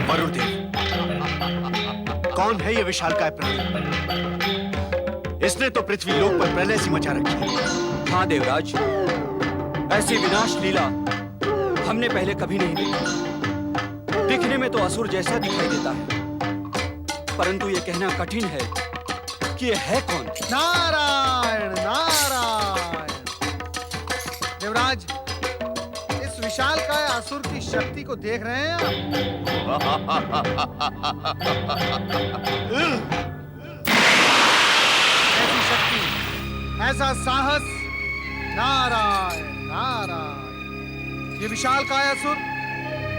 वरुणदेव, कौन है ये विशालकाय प्राणी? इसने तो पृथ्वी लोक पर प्रलय सी मचा रखी है। हाँ देवराज, ऐसी विनाश लीला हमने पहले कभी नहीं देखी। दिखने में तो असुर जैसा दिखाई देता है, परंतु ये कहना कठिन है कि ये है कौन। नारायण नारायण। देवराज, इस विशालकाय असुर की शक्ति को देख रहे हैं आप? ऐसी शक्ति, ऐसा साहस, नारायण नारायण। ये विशालकाय असुर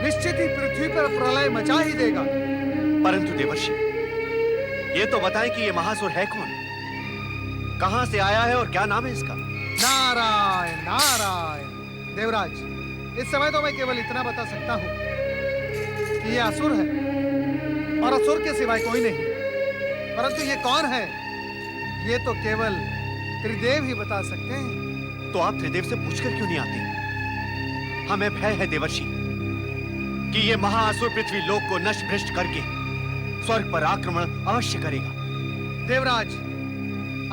निश्चित ही पृथ्वी पर प्रलय मचा ही देगा। परंतु देवर्षि, ये तो बताएं कि ये महासुर है कौन, कहां से आया है और क्या नाम है इसका? नारायण नारायण। देवराज, इस समय तो मैं केवल इतना बता सकता हूं कि ये असुर है और असुर के सिवाय कोई नहीं। परंतु ये कौन है, ये तो केवल त्रिदेव ही बता सकते हैं। तो आप त्रिदेव से पूछकर क्यों नहीं आते? हमें भय है देवर्षि कि ये महाअसुर पृथ्वी लोक को नष्ट भ्रष्ट करके स्वर्ग पर आक्रमण अवश्य करेगा। देवराज,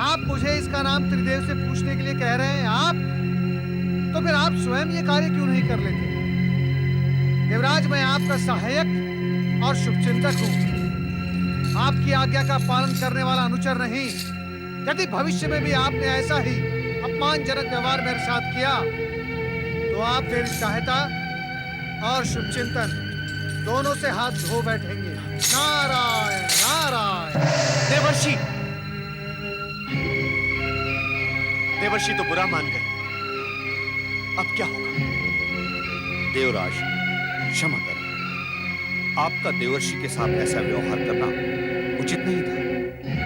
आप मुझे इसका नाम त्रिदेव से पूछने के लिए कह रहे हैं आप? तो फिर आप स्वयं ये कार्य क्यों नहीं कर लेते? देवराज, मैं आपका सहायक और शुभचिंतक हूं, आपकी आज्ञा का पालन करने वाला अनुचर नहीं। यदि भविष्य में भी आपने ऐसा ही अपमानजनक व्यवहार मेरे साथ किया तो आप मेरी सहायता और शुभचिंतन दोनों से हाथ धो बैठेंगे। नारायण नारायण। देवर्षि, देवर्षि तो बुरा मान गए, अब क्या होगा? देवराज, क्षमा करें, आपका देवर्षि के साथ ऐसा व्यवहार करना उचित नहीं था।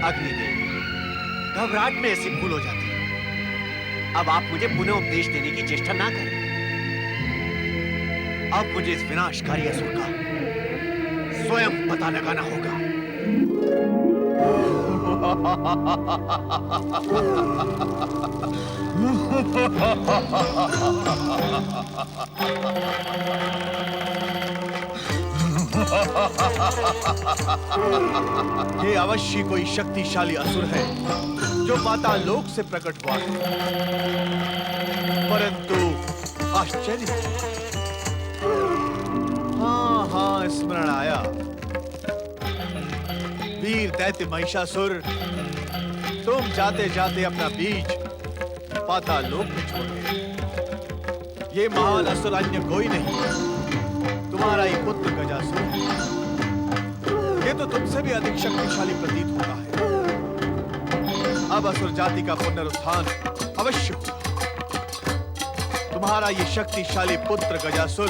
अग्निदेव, घबराहट में ऐसी भूल हो जाती है। अब आप मुझे पुनः उपदेश देने की चेष्टा ना करें। अब मुझे इस विनाशकारी असुर का स्वयं पता लगाना होगा। ये अवश्य कोई शक्तिशाली असुर है जो पाताल लोक से प्रकट हुआ है। परंतु आश्चर्य, हाँ, स्मरण आया। वीर दैत्य महिषासुर, तुम जाते जाते अपना बीज पाताल लोक में छोड़ गए। ये महान असुर अन्य कोई नहीं, तुम्हारा ही पुत्र गजासुर। ये तो तुमसे भी अधिक शक्तिशाली प्रतीत होता है। अब असुर जाति का पुनरुत्थान अवश्य होगा। तुम्हारा ये शक्तिशाली पुत्र गजासुर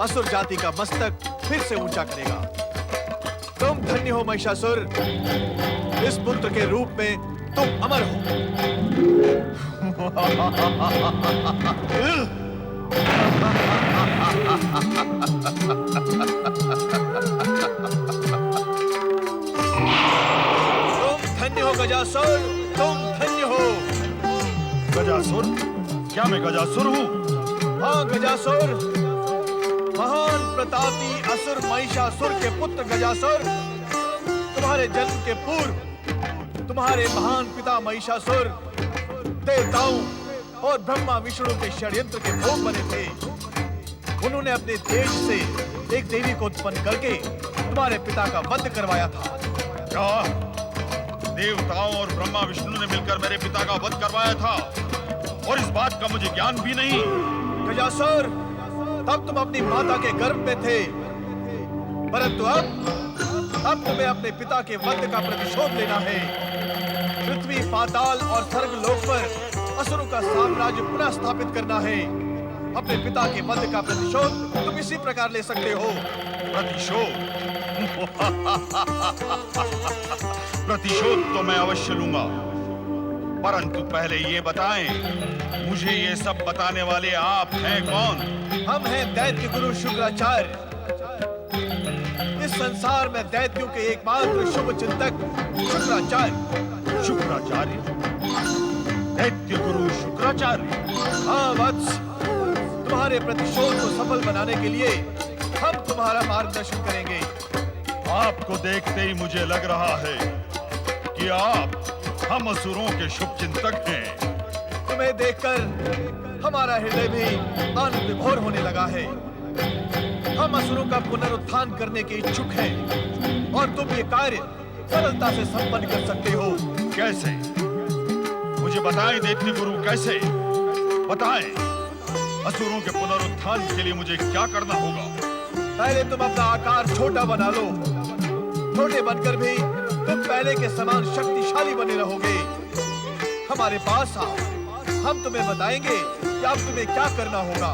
असुर जाति का मस्तक फिर से ऊंचा करेगा। तुम धन्य हो महिषासुर, इस पुत्र के रूप में तुम अमर हो। तुम धन्य हो गजासुर, तुम धन्य हो। गजासुर? क्या मैं गजासुर हूँ? हाँ गजासुर, महान प्रतापी असुर महिषासुर के पुत्र गजासुर। तुम्हारे जन्म के पूर्व तुम्हारे महान पिता महिषासुर देवताओं और ब्रह्मा विष्णु के षड्यंत्र के भोग बने थे। उन्होंने अपने तेज से एक देवी को उत्पन्न करके तुम्हारे पिता का वध करवाया था। क्या देवताओं और ब्रह्मा विष्णु ने मिलकर मेरे पिता का वध करवाया था और इस बात का मुझे ज्ञान भी नहीं? गजासुर, तब तुम अपनी माता के गर्भ में थे, परंतु अब तुम्हें अपने पिता के वध का प्रतिशोध लेना है। पृथ्वी, पाताल और स्वर्ग लोक पर असुरों का साम्राज्य पुनः स्थापित करना है। अपने पिता के वध का प्रतिशोध तुम इसी प्रकार ले सकते हो। प्रतिशोध प्रतिशोध तो मैं अवश्य लूंगा, परंतु पहले ये बताएं, मुझे ये सब बताने वाले आप हैं कौन? हम हैं दैत्य गुरु शुक्राचार्य। इस संसार में दैत्यों के एकमात्र शुभ चिंतक शुक्राचार्य। शुक्राचार्य? दैत्य गुरु शुक्राचार्य? हाँ वत्स, तुम्हारे प्रतिशोध को सफल बनाने के लिए हम तुम्हारा मार्गदर्शन करेंगे। आपको देखते ही मुझे लग रहा है कि आप हम असुरों के शुभ चिंतक हैं। तुम्हें देखकर हमारा हृदय भी आनंद विभोर होने लगा है। हम असुरों का पुनरुत्थान करने के इच्छुक हैं और तुम ये कार्य सरलता से संपन्न कर सकते हो। कैसे? मुझे बताएं दैत्य गुरु, कैसे? बताएं। असुरों के पुनरुत्थान के लिए मुझे क्या करना होगा? पहले तुम अपना आकार छोटा बना लो। छोटे बनकर भी तुम पहले के समान शक्तिशाली बने रहोगे। हमारे पास आओ, हम तुम्हें बताएंगे कि अब तुम्हें क्या करना होगा।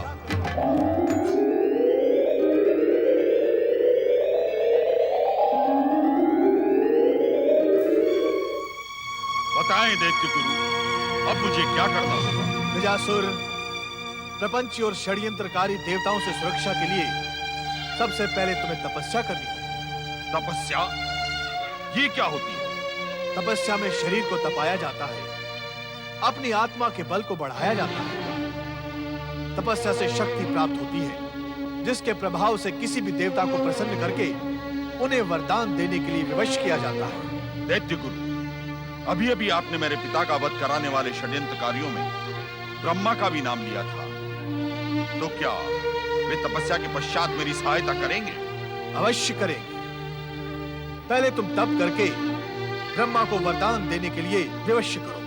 बताएं दैत्य गुरु, अब मुझे क्या करना होगा? गजासुर, प्रपंची और षड्यंत्रकारी देवताओं से सुरक्षा के लिए सबसे पहले तुम्हें तपस्या करनी होगी। तपस्या? ये क्या होती है? तपस्या में शरीर को तपाया जाता है, अपनी आत्मा के बल को बढ़ाया जाता है। तपस्या से शक्ति प्राप्त होती है, जिसके प्रभाव से किसी भी देवता को प्रसन्न करके उन्हें वरदान देने के लिए विवश किया जाता है। दैत्य गुरु, अभी अभी आपने मेरे पिता का वध कराने वाले षड्यंत्रकारियों में ब्रह्मा का भी नाम लिया था, तो क्या वे तपस्या के पश्चात मेरी सहायता करेंगे? अवश्य करेंगे। पहले तुम तप करके ब्रह्मा को वरदान देने के लिए विवश करो।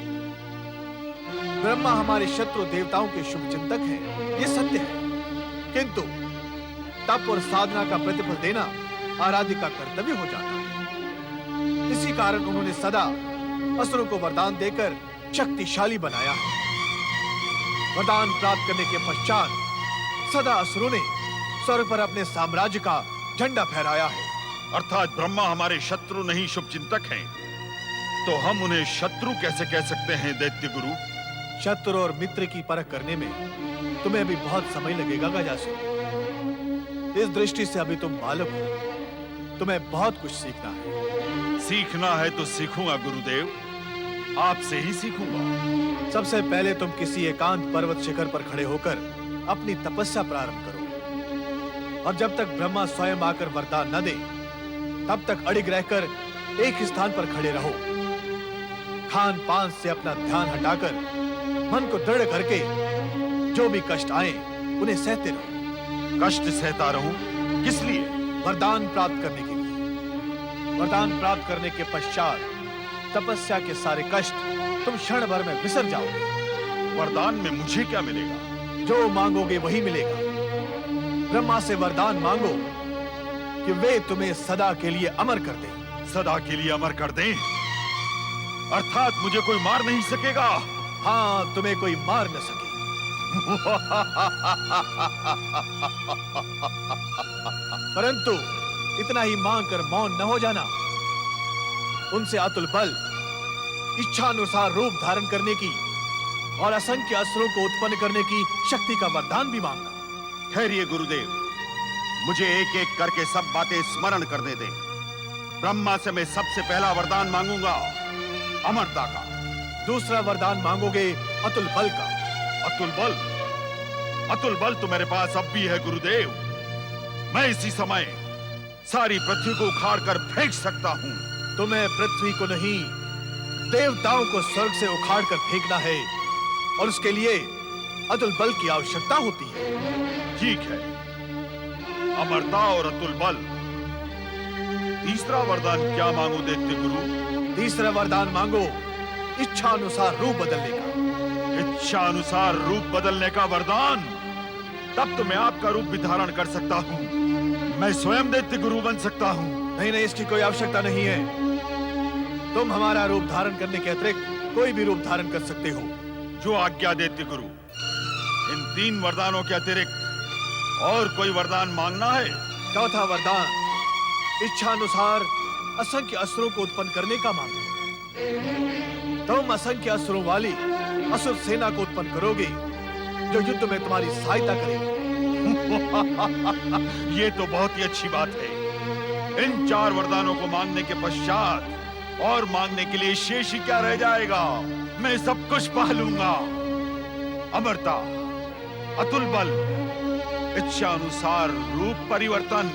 ब्रह्मा हमारे शत्रु देवताओं के शुभ चिंतक हैं, ये सत्य है, किंतु तप और साधना का प्रतिफल देना आराध्य का कर्तव्य हो जाता है। इसी कारण उन्होंने सदा असुरों को वरदान देकर शक्तिशाली बनाया है। वरदान प्राप्त करने के पश्चात सदा असुरों ने स्वर्ग पर अपने साम्राज्य का झंडा फहराया है। अर्थात ब्रह्मा हमारे शत्रु नहीं शुभ चिंतक हैं, तो हम उन्हें शत्रु कैसे कह सकते हैं दैत्य गुरु? शत्रु और मित्र की परख करने में तुम्हें अभी बहुत समय लगेगा गजासुर। इस दृष्टि से अभी तुम बालक हो, तुम्हें बहुत कुछ सीखना है। सीखना है तो सीखूंगा गुरुदेव, आपसे ही सीखूंगा। सबसे पहले तुम किसी एकांत पर्वत शिखर पर खड़े होकर अपनी तपस्या प्रारंभ करो, और जब तक ब्रह्मा स्वयं आकर वरदान न दे, तब तक अड़िग रहकर एक स्थान पर खड़े रहो। खान पान से अपना ध्यान हटाकर मन को दृढ़ करके जो भी कष्ट आए उन्हें सहते रहो। कष्ट सहता रहूं? किस लिए? वरदान प्राप्त करने के लिए। वरदान प्राप्त करने के पश्चात तपस्या के सारे कष्ट तुम क्षण भर में विसर जाओगे। वरदान में मुझे क्या मिलेगा? जो मांगोगे वही मिलेगा। ब्रह्मा से वरदान मांगो कि वे तुम्हें सदा के लिए अमर कर दें। सदा के लिए अमर कर दें? अर्थात मुझे कोई मार नहीं सकेगा? हाँ, तुम्हें कोई मार न सके। परंतु इतना ही मांगकर मौन न हो जाना। उनसे अतुल बल, इच्छानुसार रूप धारण करने की और असंख्य असुरों को उत्पन्न करने की शक्ति का वरदान भी मांगना। ठहरिए गुरुदेव, मुझे एक एक करके सब बातें स्मरण करने दें। ब्रह्मा से मैं सबसे पहला वरदान मांगूंगा अमरता का। दूसरा वरदान मांगोगे अतुल बल का। अतुल बल? अतुल बल तो मेरे पास अब भी है गुरुदेव। मैं इसी समय सारी पृथ्वी को उखाड़कर फेंक सकता हूँ। तुम्हें पृथ्वी को नहीं, देवताओं को स्वर्ग से उखाड़कर फेंकना है, और उसके लिए अतुल बल की आवश्यकता होती है। ठीक है, अमरता और अतुल बल। तीसरा वरदान क्या मांगू दैत्य गुरु? तीसरा वरदान मांगो इच्छा अनुसार रूप बदलने का। इच्छा अनुसार रूप बदलने का वरदान? तब तो मैं आपका रूप भी धारण कर सकता हूँ। मैं स्वयं दैत्य गुरु बन सकता हूँ। नहीं नहीं, इसकी कोई आवश्यकता नहीं है। तुम हमारा रूप धारण करने के अतिरिक्त कोई भी रूप धारण कर सकते हो। जो आज्ञा दैत्य गुरु। इन 3 वरदानों के अतिरिक्त और कोई वरदान मांगना है? चौथा वरदान, इच्छानुसार असंख्य असुरों को उत्पन्न करने का मांगो। तुम असंख्य असुरों वाली असुर सेना को उत्पन्न करोगे जो युद्ध में तुम्हारी सहायता करेगी। ये तो बहुत ही अच्छी बात है। इन 4 वरदानों को मांगने के पश्चात और मांगने के लिए शेष ही क्या रह जाएगा? मैं सब कुछ पा लूंगा। अमरता, अतुल बल, इच्छा अनुसार रूप परिवर्तन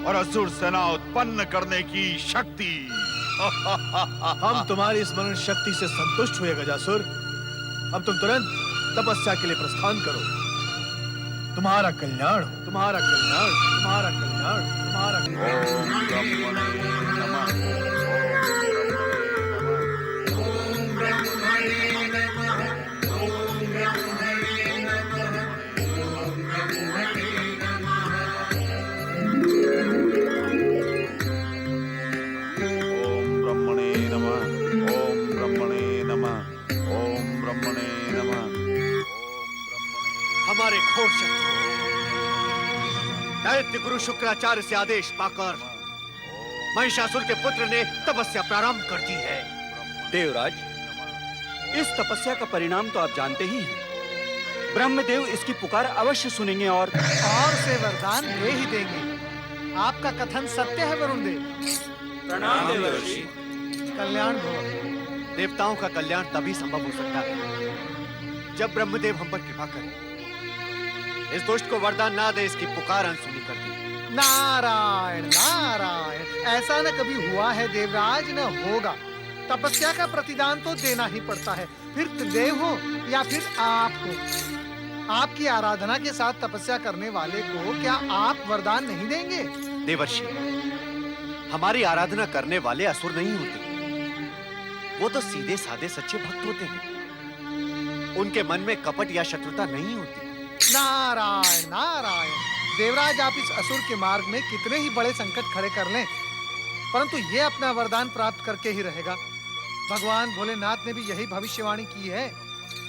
और असुर सेना उत्पन्न करने की शक्ति। हम तुम्हारी स्मरण शक्ति से संतुष्ट हुए गजासुर। अब तुम तुरंत तपस्या के लिए प्रस्थान करो। तुम्हारा कल्याण हो, तुम्हारा कल्याण, तुम्हारा कल्याण, तुम्हारा कल्याण। हमारे घोर शत्रु दैत्य गुरु शुक्राचार्य से आदेश पाकर महिषासुर के पुत्र ने तपस्या प्रारंभ कर दी है। देवराज, इस तपस्या का परिणाम तो आप जानते ही हैं। ब्रह्मदेव इसकी पुकार अवश्य सुनेंगे और से वरदान दे ही देंगे। आपका कथन सत्य है वरुण देव। प्रणाम देवर्षि। कल्याण भव। देवताओं का कल्याण तभी संभव हो सकता है जब ब्रह्मदेव हम पर कृपा करें। इस दुष्ट को वरदान ना दे, इसकी पुकार अनसुनी कर दी। नारायण नारायण, ऐसा न कभी हुआ है देवराज, न होगा। तपस्या का प्रतिदान तो देना ही पड़ता है, फिर त्रिदेव हो या फिर आप हो। आपकी आराधना के साथ तपस्या करने वाले को क्या आप वरदान नहीं देंगे? देवर्षि, हमारी आराधना करने वाले असुर नहीं होते, वो तो सीधे साधे सच्चे भक्त होते हैं। उनके मन में कपट या शत्रुता नहीं होती। नारायण नारायण, देवराज आप इस असुर के मार्ग में कितने ही बड़े संकट खड़े कर लें, परंतु ये अपना वरदान प्राप्त करके ही रहेगा। भगवान भोलेनाथ ने भी यही भविष्यवाणी की है।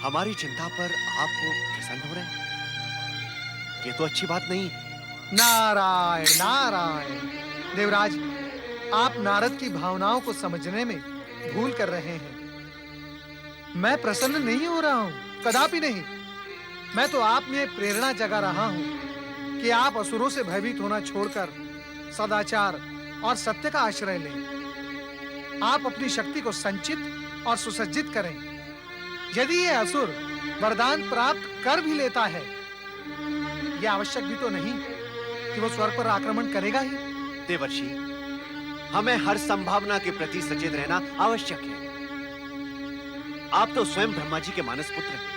हमारी चिंता पर आपको प्रसन्न हो रहे हैं, ये तो अच्छी बात नहीं। नारायण नारायण, देवराज आप नारद की भावनाओं को समझने में भूल कर रहे हैं। मैं प्रसन्न नहीं हो रहा हूँ, कदापि नहीं। मैं तो आप में प्रेरणा जगा रहा हूँ कि आप असुरों से भयभीत होना छोड़कर सदाचार और सत्य का आश्रय लें। आप अपनी शक्ति को संचित और सुसज्जित करें। यदि ये असुर वरदान प्राप्त कर भी लेता है, यह आवश्यक भी तो नहीं कि वो स्वर्ग पर आक्रमण करेगा ही। देवर्षि, हमें हर संभावना के प्रति सचेत रहना आवश्यक है। आप तो स्वयं ब्रह्मा जी के मानस पुत्र हैं।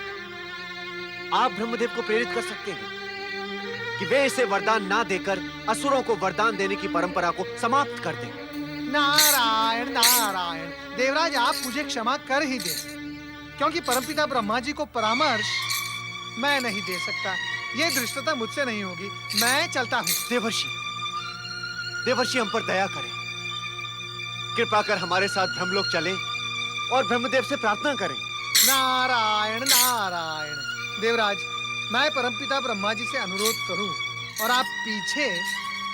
आप ब्रह्मदेव को प्रेरित कर सकते हैं कि वे इसे वरदान ना देकर असुरों को वरदान देने की परंपरा को समाप्त कर दें। नारायण नारायण, देवराज आप मुझे क्षमा कर ही दें, क्योंकि परमपिता ब्रह्मा जी को परामर्श मैं नहीं दे सकता। ये धृष्टता मुझसे नहीं होगी, मैं चलता हूँ। देवर्षि, देवर्षि हम पर दया करें, कृपा कर हमारे साथ ब्रह्मलोक चलें और ब्रह्मदेव से प्रार्थना करें। नारायण नारायण, देवराज मैं परमपिता ब्रह्मा जी से अनुरोध करूं और आप पीछे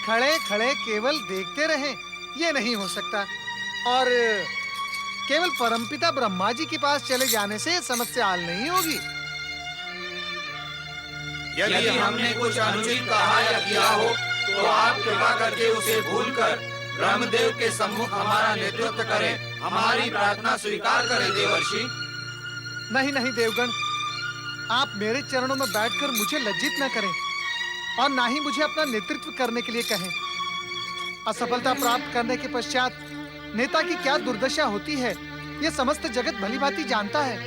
खड़े खड़े केवल देखते रहें, ये नहीं हो सकता। और केवल परमपिता ब्रह्मा जी के पास चले जाने से समस्या हल नहीं होगी। यदि हमने कुछ अनुचित कहा या किया हो तो आप कृपा करके उसे भूलकर ब्रह्मदेव के सम्मुख हमारा नेतृत्व करें, हमारी प्रार्थना स्वीकार करें देवर्षि। नहीं नहीं देवगण, आप मेरे चरणों में बैठकर मुझे लज्जित न करें और ना ही मुझे अपना नेतृत्व करने के लिए कहें। असफलता प्राप्त करने के पश्चात नेता की क्या दुर्दशा होती है, यह समस्त जगत भलीभांति जानता है।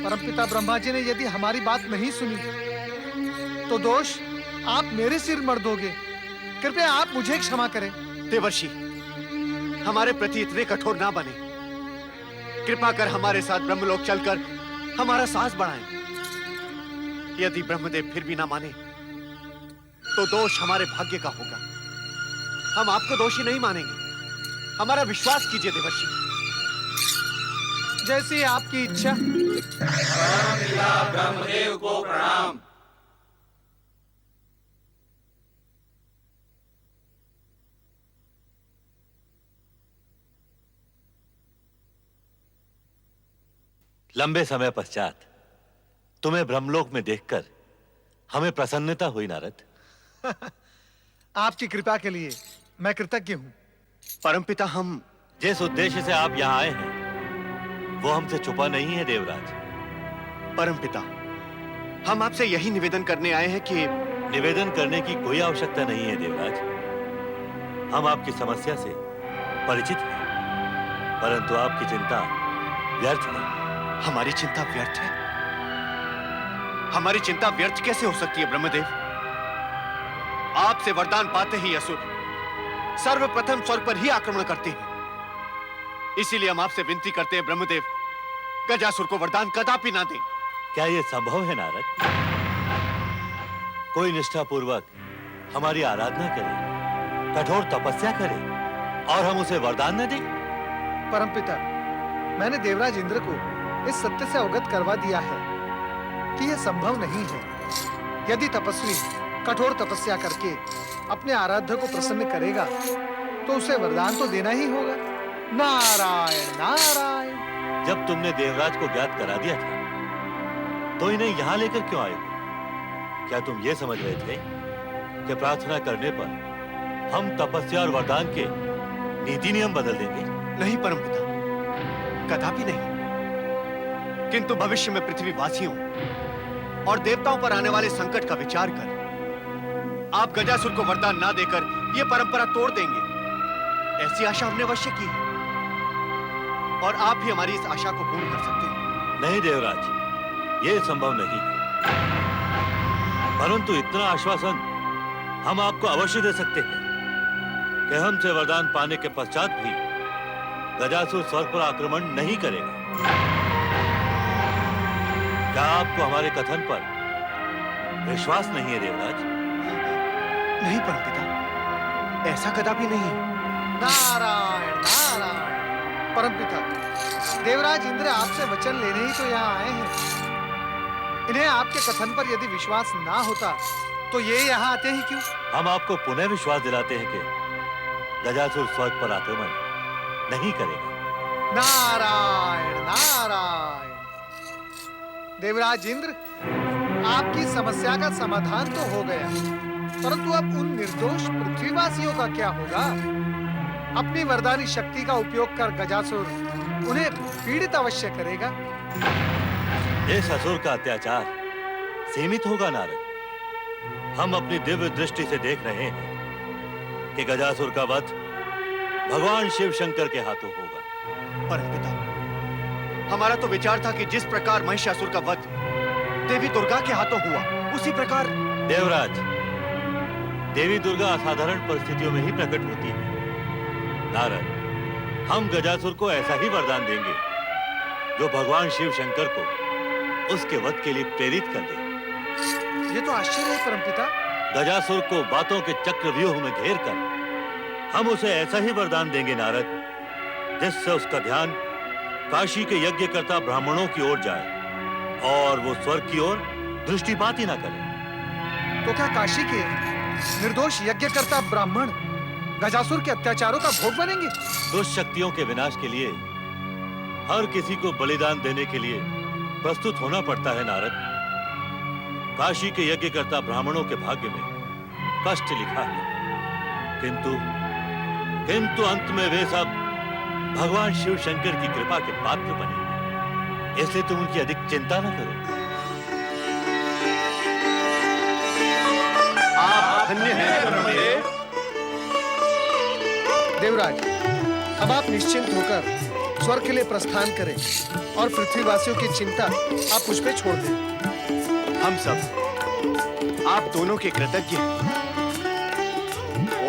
परमपिता ब्रह्मा जी ने यदि हमारी बात नहीं सुनी तो दोष आप मेरे सिर मर दोगे। कृपया आप मुझे क्षमा करें। देवर्षि, हमारे प्रति इतने कठोर ना बने। कृपा कर हमारे साथ ब्रह्मलोक चलकर हमारा साहस बढ़ाएं। यदि ब्रह्मदेव फिर भी ना माने तो दोष हमारे भाग्य का होगा। हम आपको दोषी नहीं मानेंगे, हमारा विश्वास कीजिए देवर्षि। जैसी आपकी इच्छा। परमपिता ब्रह्मदेव को प्रणाम। लंबे समय पश्चात तुम्हें ब्रह्मलोक में देखकर हमें प्रसन्नता हुई नारद। आपकी कृपा के लिए मैं कृतज्ञ हूं। परमपिता, हम जिस उद्देश्य से आप यहाँ आए हैं वो हमसे छुपा नहीं है देवराज। परमपिता, हम आपसे यही निवेदन करने आए हैं कि निवेदन करने की कोई आवश्यकता नहीं है देवराज। हम आपकी समस्या से परिचित हैं, परंतु आपकी चिंता व्यर्थ है। हमारी चिंता व्यर्थ है? हमारी चिंता व्यर्थ कैसे हो सकती है ब्रह्मदेव? आपसे वरदान पाते ही असुर सर्वप्रथम स्वर्ग पर ही आक्रमण करते हैं। इसीलिए हम आपसे विनती करते हैं ब्रह्मदेव, गजासुर को वरदान कदापि ना दें। क्या यह संभव है नारद? कोई निष्ठापूर्वक हमारी आराधना करे, कठोर तपस्या करे और हम उसे वरदान न दें? परमपिता, मैंने देवराज इंद्र को इस सत्य से अवगत करवा दिया है कि यह संभव नहीं है। यदि तपस्वी कठोर तपस्या करके अपने आराध्य को प्रसन्न करेगा तो उसे वरदान तो देना ही होगा। नारायण नारायण। जब तुमने देवराज को ज्ञात करा दिया था तो इन्हें यहां लेकर क्यों आए? क्या तुम ये समझ रहे थे कि प्रार्थना करने पर हम तपस्या और वरदान के नीति नियम बदल देंगे? नहीं परमपिता, कदापि नहीं। किंतु भविष्य में पृथ्वीवासियों और देवताओं पर आने वाले संकट का विचार कर आप गजासुर को वरदान ना देकर यह परंपरा तोड़ देंगे, ऐसी आशा हमने अवश्य की है और आप ही हमारी इस आशा को पूर्ण कर सकते हैं। नहीं देवराज, ये संभव नहीं है। परंतु इतना आश्वासन हम आपको अवश्य दे सकते हैं कि हमसे वरदान पाने के पश्चात भी गजासुर स्वर्ग पर आक्रमण नहीं करेगा। क्या आपको हमारे कथन पर विश्वास नहीं है देवराज? नहीं परमपिता, ऐसा कदापि नहीं है। नारायण नारायण। परमपिता, देवराज इंद्र आपसे वचन लेने ही तो यहाँ आए हैं। इन्हें आपके कथन पर यदि विश्वास ना होता तो ये यहाँ आते ही क्यों? हम आपको पुनः विश्वास दिलाते हैं कि गजासुर स्वर्ग पर आक्रमण नहीं करेगा। नारायण नारायण। देवराज इंद्र, आपकी समस्या का समाधान तो हो गया, परंतु अब उन निर्दोष पृथ्वीवासियों का क्या होगा? अपनी वरदानी शक्ति का उपयोग कर गजासुर उन्हें पीड़ित अवश्य करेगा। इस असुर का अत्याचार सीमित होगा नारद। हम अपनी दिव्य दृष्टि से देख रहे हैं कि गजासुर का वध भगवान शिव शंकर के हाथों होगा। परमपिता, हमारा तो विचार था कि जिस प्रकार महिषासुर का वध देवी दुर्गा के हाथों हुआ, उसी प्रकार देवराज, देवी दुर्गा असाधारण परिस्थितियों में ही प्रकट होती है। नारद, हम गजासुर को ऐसा ही वरदान देंगे जो भगवान शिव शंकर को उसके वध के लिए प्रेरित कर दे। ये तो आश्चर्य है परमपिता। गजासुर को बातों के चक्रव्यूह में घेर कर हम उसे ऐसा ही वरदान देंगे नारद जिससे उसका ध्यान काशी के यज्ञकर्ता ब्राह्मणों की ओर जाए और वो स्वर्ग की ओर दृष्टिपात ही ना करे। तो क्या काशी के निर्दोष यज्ञकर्ता ब्राह्मण गजासुर के अत्याचारों का भोग बनेंगे? दुष्ट शक्तियों के विनाश के लिए हर किसी को बलिदान देने के लिए प्रस्तुत होना पड़ता है नारद। काशी के यज्ञकर्ता ब्राह्मणों के भाग्य में कष्ट लिखा है, किंतु अंत में वे सब भगवान शिव शंकर की कृपा के पात्र बनेंगे। इसलिए तुम उनकी अधिक चिंता न करो। आप धन्य हैं ब्रह्मदेव। देवराज, अब आप निश्चिंत होकर स्वर्ग के लिए प्रस्थान करें और पृथ्वीवासियों की चिंता आप मुझ पे छोड़ दें। हम सब आप दोनों के कृतज्ञ हैं।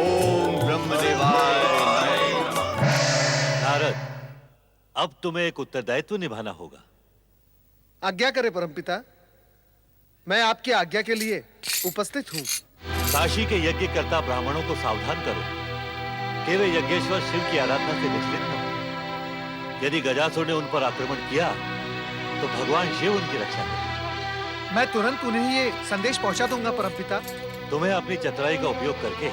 ओम ब्रह्मदेवाय नमः। नारद, अब तुम्हें एक उत्तरदायित्व निभाना होगा। आज्ञा करें परमपिता, मैं आपकी आज्ञा के लिए उपस्थित हूँ। काशी के यज्ञकर्ता ब्राह्मणों को सावधान करो कि वे यज्ञेश्वर शिव की आराधना से विचलित न हो। यदि गजासुर ने उन पर आक्रमण किया तो भगवान शिव उनकी रक्षा करें। मैं तुरंत उन्हें ये संदेश पहुंचा दूंगा परमपिता। तुम्हें अपनी चतुराई का उपयोग करके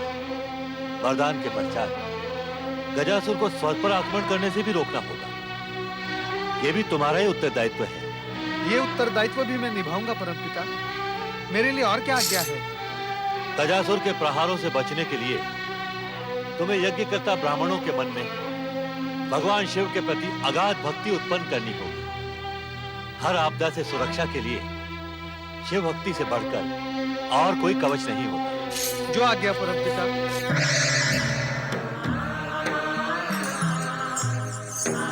वरदान के पश्चात गजासुर को स्वर्ग पर आक्रमण करने से भी रोकना होगा। यह भी तुम्हारा ही उत्तरदायित्व है। ये उत्तरदायित्व भी मैं निभाऊंगा परमपिता। मेरे लिए और क्या आज्ञा है? गजासुर के प्रहारों से बचने के लिए तुम्हें यज्ञकर्ता ब्राह्मणों के मन में भगवान शिव के प्रति अगाध भक्ति उत्पन्न करनी होगी। हर आपदा से सुरक्षा के लिए शिव भक्ति से बढ़कर और कोई कवच नहीं होता। जो आज्ञा परमपिता।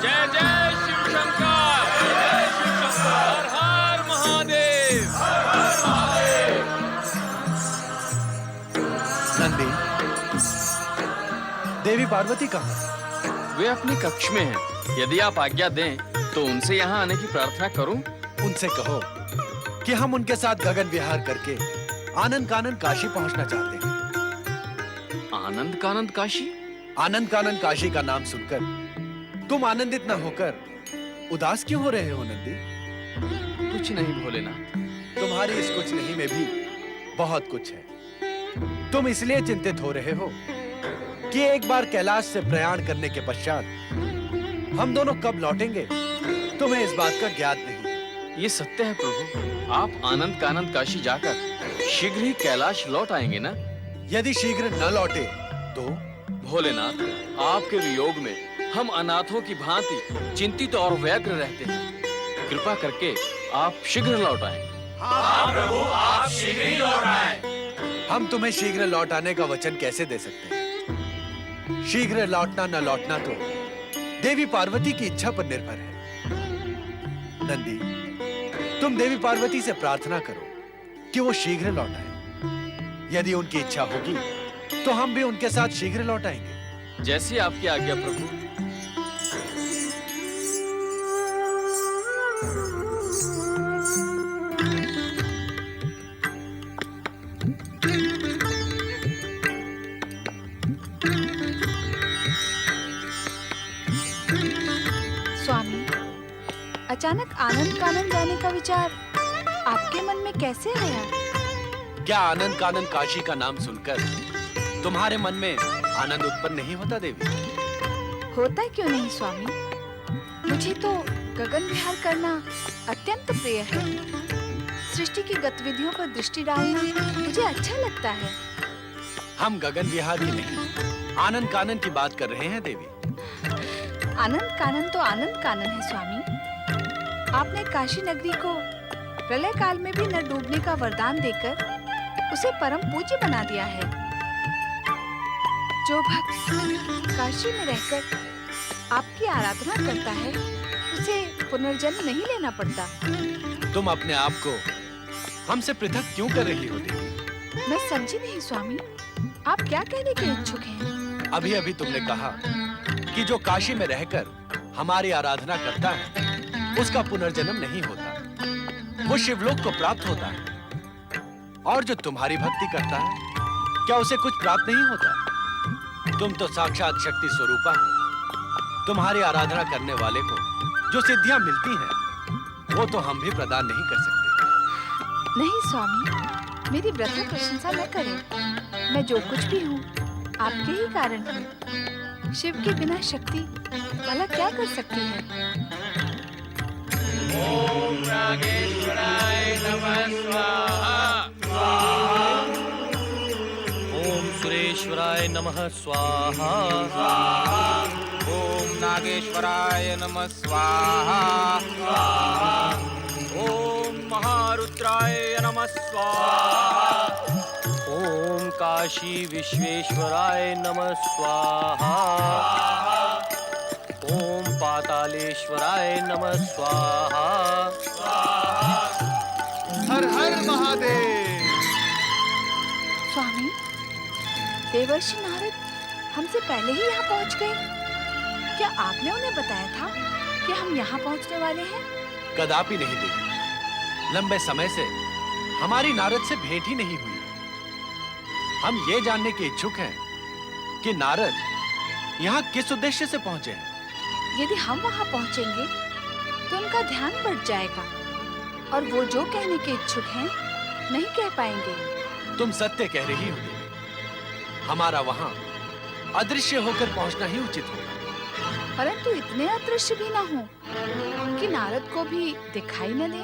जय जय शिव शंकर, जय शिव शंकर, हर हर महादेव, हर हर महादेव। नंदी, देवी पार्वती कहाँ है? वे अपने कक्ष में हैं। यदि आप आज्ञा दें तो उनसे यहाँ आने की प्रार्थना करूं? उनसे कहो कि हम उनके साथ गगन विहार करके आनंद कानन काशी पहुंचना चाहते हैं। आनंद कानंद काशी? आनंद कानन काशी का नाम सुनकर तुम आनंदित न होकर उदास क्यों हो रहे हो नंदी? कुछ नहीं भोलेनाथ। तुम्हारी इस कुछ नहीं में भी बहुत कुछ है। तुम इसलिए चिंतित हो रहे हो कि एक बार कैलाश से प्रयाण करने के पश्चात हम दोनों कब लौटेंगे तुम्हें इस बात का ज्ञात नहीं। ये सत्य है प्रभु। आप आनंद कानंद काशी जाकर शीघ्र ही कैलाश लौट आएंगे ना? यदि शीघ्र न लौटे तो? भोलेनाथ, आपके वियोग में हम अनाथों की भांति चिंतित और व्यग्र रहते हैं। कृपा करके आप शीघ्र लौट आएं। हाँ प्रभु, आप शीघ्र ही लौट आएं। हम तुम्हें शीघ्र लौट आने का वचन कैसे दे सकते हैं? शीघ्र लौटना न लौटना तो देवी पार्वती की इच्छा पर निर्भर है। नंदी, तुम देवी पार्वती से प्रार्थना करो कि वो शीघ्र लौट आए। यदि उनकी इच्छा होगी तो हम भी उनके साथ शीघ्र लौट आएंगे। जैसी आपकी आज्ञा प्रभु। स्वामी, अचानक आनंद कानन जाने का विचार आपके मन में कैसे आया? क्या आनंद कानन काशी का नाम सुनकर तुम्हारे मन में आनंद उत्पन्न नहीं होता देवी? होता क्यों नहीं स्वामी? मुझे तो गगन विहार करना अत्यंत प्रिय है। सृष्टि की गतिविधियों पर दृष्टि डालना मुझे अच्छा लगता है। हम गगन विहार की नहीं, आनंद कानन की बात कर रहे हैं देवी। आनंद कानन तो आनंद कानन है स्वामी। आपने काशी नगरी को प्रलय काल में भी न डूबने का वरदान देकर उसे परम पूज्य बना दिया है। जो भक्त काशी में रहकर आपकी आराधना करता है उसे पुनर्जन्म नहीं लेना पड़ता। तुम अपने आप को हमसे पृथक क्यों कर रही हो देवी? मैं समझी नहीं स्वामी, आप क्या कहने के इच्छुक हैं? अभी अभी तुमने कहा कि जो काशी में रहकर हमारी आराधना करता है उसका पुनर्जन्म नहीं होता, वो शिवलोक को प्राप्त होता है। और जो तुम्हारी भक्ति करता है क्या उसे कुछ प्राप्त नहीं होता? तुम तो साक्षात शक्ति स्वरूपा हो। तुम्हारी आराधना करने वाले को जो सिद्धियां मिलती हैं वो तो हम भी प्रदान नहीं कर सकते। नहीं स्वामी, मेरी वृथा प्रशंसा न करें। मैं जो कुछ भी हूँ आपके ही कारण हूँ। शिव के बिना शक्ति भला क्या कर सकती है? ओम नागेश्वराय नमः स्वाहा। ओम सुरेश्वराय नमः स्वाहा। ओम नागेश्वराय नमः स्वाहा। ओम महारुद्राय नमः स्वाहा। ओम काशी विश्वेश्वराय नमः स्वाहा। ओम पातालेश्वराय नमः स्वाहा। हर हर महादेव। स्वामी, देवर्षि नारद हमसे पहले ही यहाँ पहुँच गए। क्या आपने उन्हें बताया था कि हम यहाँ पहुँचने वाले हैं? कदापि नहीं देवी। लंबे समय से हमारी नारद से भेंट ही नहीं हुई। हम ये जानने के इच्छुक हैं कि नारद यहाँ किस उद्देश्य से पहुंचे हैं। यदि हम वहाँ पहुँचेंगे तो उनका ध्यान बढ़ जाएगा और वो जो कहने के इच्छुक हैं नहीं कह पाएंगे। तुम सत्य कह रही हो देवी। हमारा वहाँ अदृश्य होकर पहुंचना ही उचित होगा। परंतु इतने अदृश्य भी ना हो कि नारद को भी दिखाई न दे।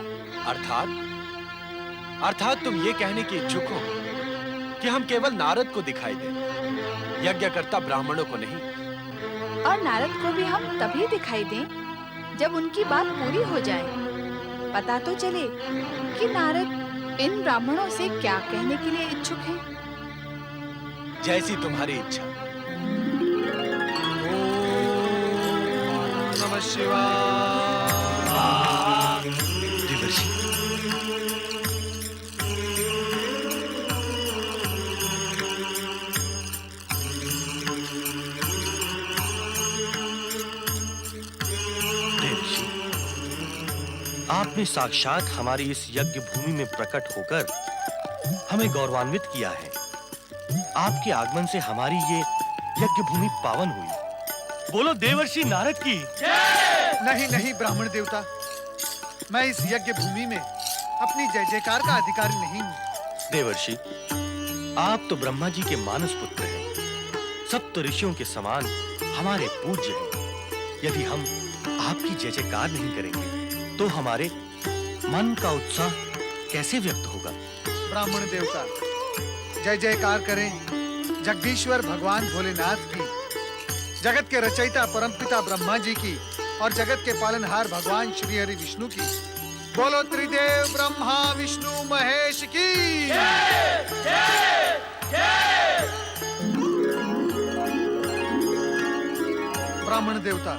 अर्थात तुम ये कहने की इच्छुक हो कि हम केवल नारद को दिखाई दें, यज्ञकर्ता ब्राह्मणों को नहीं। और नारद को भी हम तभी दिखाई दें जब उनकी बात पूरी हो जाए। पता तो चले कि नारद इन ब्राह्मणों से क्या कहने के लिए इच्छुक हैं। जैसी तुम्हारी इच्छा। नमः शिवाय। देवर्षि, आपने साक्षात हमारी इस यज्ञ भूमि में प्रकट होकर हमें गौरवान्वित किया है। आपके आगमन से हमारी ये यज्ञ भूमि पावन हुई। बोलो देवर्षि नारद की। नहीं नहीं ब्राह्मण देवता, मैं इस यज्ञ भूमि में अपनी जय जयकार का अधिकारी नहीं हूँ। देवर्षि, आप तो ब्रह्मा जी के मानस पुत्र हैं, सप्त ऋषियों के समान हमारे पूज्य हैं। यदि हम आपकी जय जयकार नहीं करेंगे तो हमारे मन का उत्साह कैसे व्यक्त होगा? ब्राह्मण देवता, जय जयकार करें जगदीश्वर भगवान भोलेनाथ की, जगत के रचयिता परमपिता ब्रह्मा जी की और जगत के पालनहार भगवान श्री हरि विष्णु की। बोलो त्रिदेव ब्रह्मा विष्णु महेश की। ब्राह्मण देवता,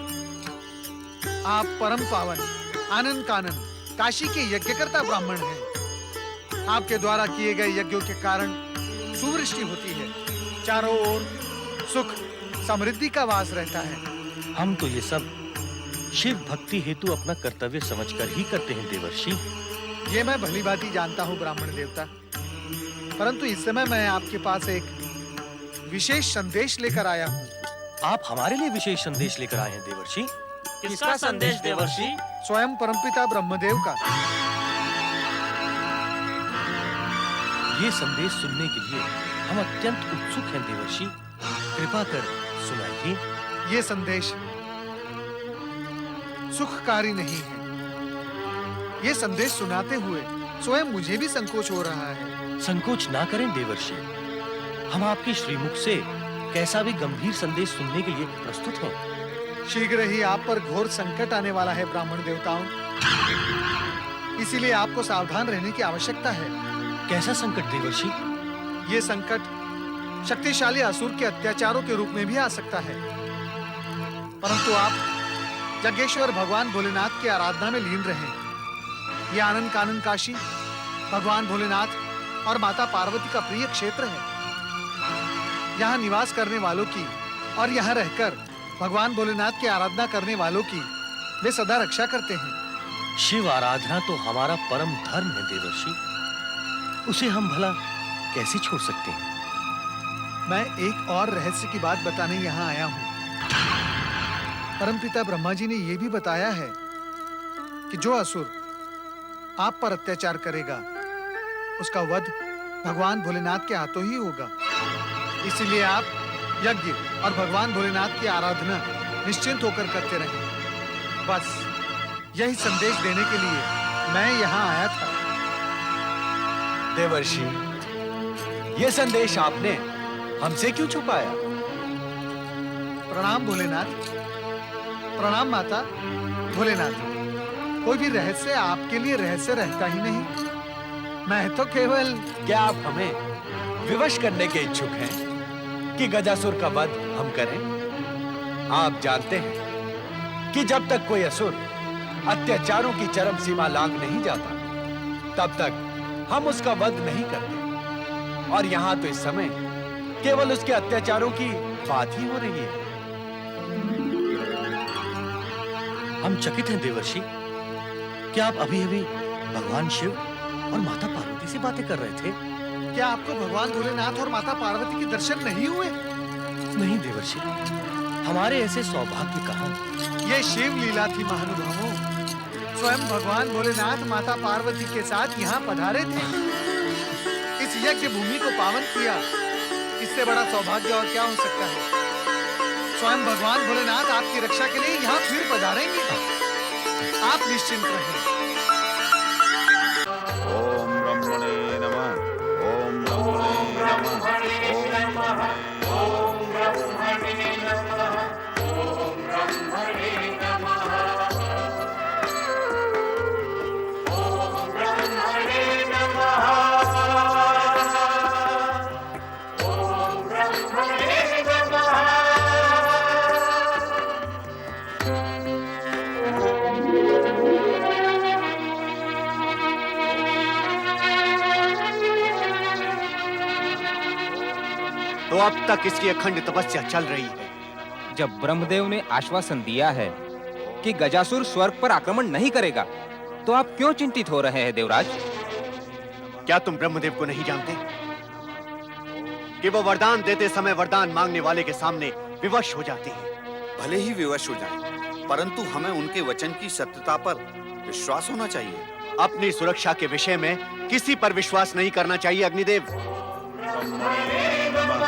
आप परम पावन आनंद कानन काशी के यज्ञकर्ता ब्राह्मण हैं। आपके द्वारा किए गए यज्ञों के कारण सुवृष्टि होती है, चारों ओर सुख समृद्धि का वास रहता है। हम तो ये सब शिव भक्ति हेतु अपना कर्तव्य समझकर ही करते हैं देवर्षि। ये मैं भली भांति जानता हूँ ब्राह्मण देवता, परंतु इस समय मैं आपके पास एक विशेष संदेश लेकर आया हूँ। आप हमारे लिए विशेष संदेश लेकर आए हैं देवर्षि। किसका संदेश देवर्षि? स्वयं परमपिता ब्रह्मदेव का। ये संदेश सुनने के लिए हम अत्यंत उत्सुक हैं देवर्षि, कृपा कर सुनाइए। ये संदेश सुखकारी नहीं है। ये संदेश सुनाते हुए स्वयं मुझे भी संकोच हो रहा है। संकोच ना करें देवर्षि, हम आपके श्रीमुख से कैसा भी गंभीर संदेश सुनने के लिए प्रस्तुत हैं। शीघ्र ही आप पर घोर संकट आने वाला है ब्राह्मण देवताओं, इसीलिए आपको सावधान रहने की आवश्यकता है। कैसा संकट देवर्षि? ये संकट शक्तिशाली असुर के अत्याचारों के रूप में भी आ सकता है, परंतु आप यज्ञेश्वर भगवान भोलेनाथ की आराधना में लीन रहें। ये आनंद कानन काशी भगवान भोलेनाथ और माता पार्वती का प्रिय क्षेत्र है। यहाँ निवास करने वालों की और यहाँ रहकर भगवान भोलेनाथ की आराधना करने वालों की वे सदा रक्षा करते हैं। शिव आराधना तो हमारा परम धर्म है देवर्षि, उसे हम भला कैसे छोड़ सकते हैं? मैं एक और रहस्य की बात बताने यहाँ आया हूँ। परमपिता ब्रह्मा जी ने यह भी बताया है कि जो असुर आप पर अत्याचार करेगा उसका वध भगवान भोलेनाथ के हाथों ही होगा। इसीलिए आप यज्ञ और भगवान भोलेनाथ की आराधना निश्चिंत होकर करते रहें। बस यही संदेश देने के लिए मैं यहाँ आया था। देवर्षि, ये संदेश आपने हमसे क्यों छुपाया? प्रणाम भोलेनाथ। प्रणाम माता भोलेनाथ। कोई भी रहस्य आपके लिए रहस्य रहता ही नहीं। मैं तो केवल। क्या आप हमें विवश करने के इच्छुक हैं कि गजासुर का वध हम करें? आप जानते हैं कि जब तक कोई असुर अत्याचारों की चरम सीमा लांघ नहीं जाता, तब तक हम उसका वध नहीं करते। और यहाँ तो इस समय केवल उसके अत्याचारों की बात ही हो रही है। हम चकित हैं देवर्षि, क्या आप अभी-अभी भगवान शिव और माता पार्वती से बातें कर रहे थे? क्या आपको भगवान भोलेनाथ और माता पार्वती के दर्शन नहीं हुए? नहीं देवर्षि, हमारे ऐसे सौभाग्य कहाँ। ये शिव लीला थी महानुभावों। स्वयं भगवान भोलेनाथ माता पार्वती के साथ यहाँ पधारे थे, इस यज्ञ भूमि को पावन किया। इससे बड़ा सौभाग्य और क्या हो सकता है? स्वयं भगवान भोलेनाथ आपकी रक्षा के लिए यहाँ फिर पधारेंगे। आप निश्चिंत रहें। अब तक इसकी अखंड तपस्या चल रही है। जब ब्रह्मदेव ने आश्वासन दिया है कि गजासुर स्वर्ग पर आक्रमण नहीं करेगा, तो आप क्यों चिंतित हो रहे हैं देवराज? क्या तुम ब्रह्मदेव को नहीं जानते कि वो वरदान देते समय वरदान मांगने वाले के सामने विवश हो जाते हैं? भले ही विवश हो जाएं, परंतु हमें उनके वचन की सत्यता पर विश्वास होना चाहिए। अपनी सुरक्षा के विषय में किसी पर विश्वास नहीं करना चाहिए अग्निदेव। ब्रह्मणे नमः।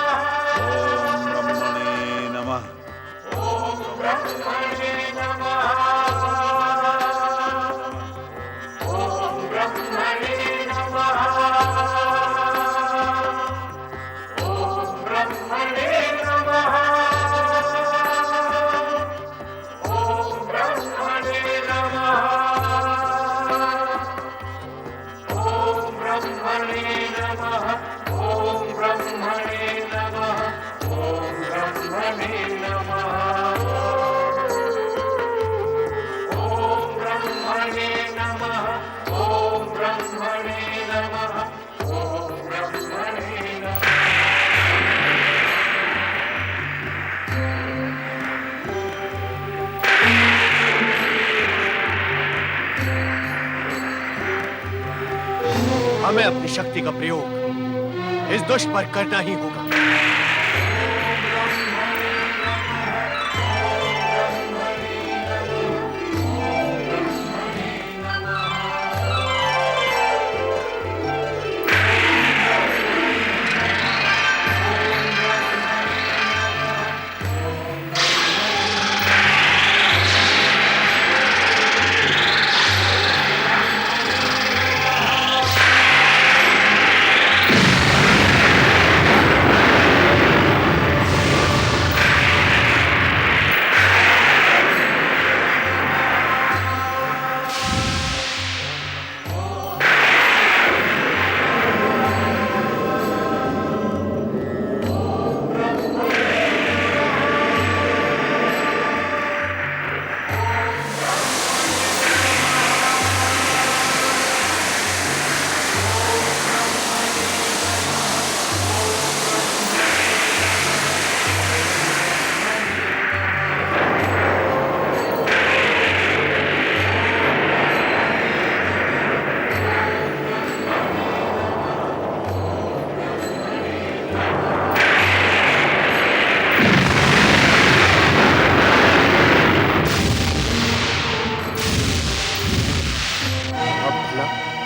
ओम ब्रह्मणे नमः। हमें अपनी शक्ति का प्रयोग इस दुष्ट पर करना ही होगा।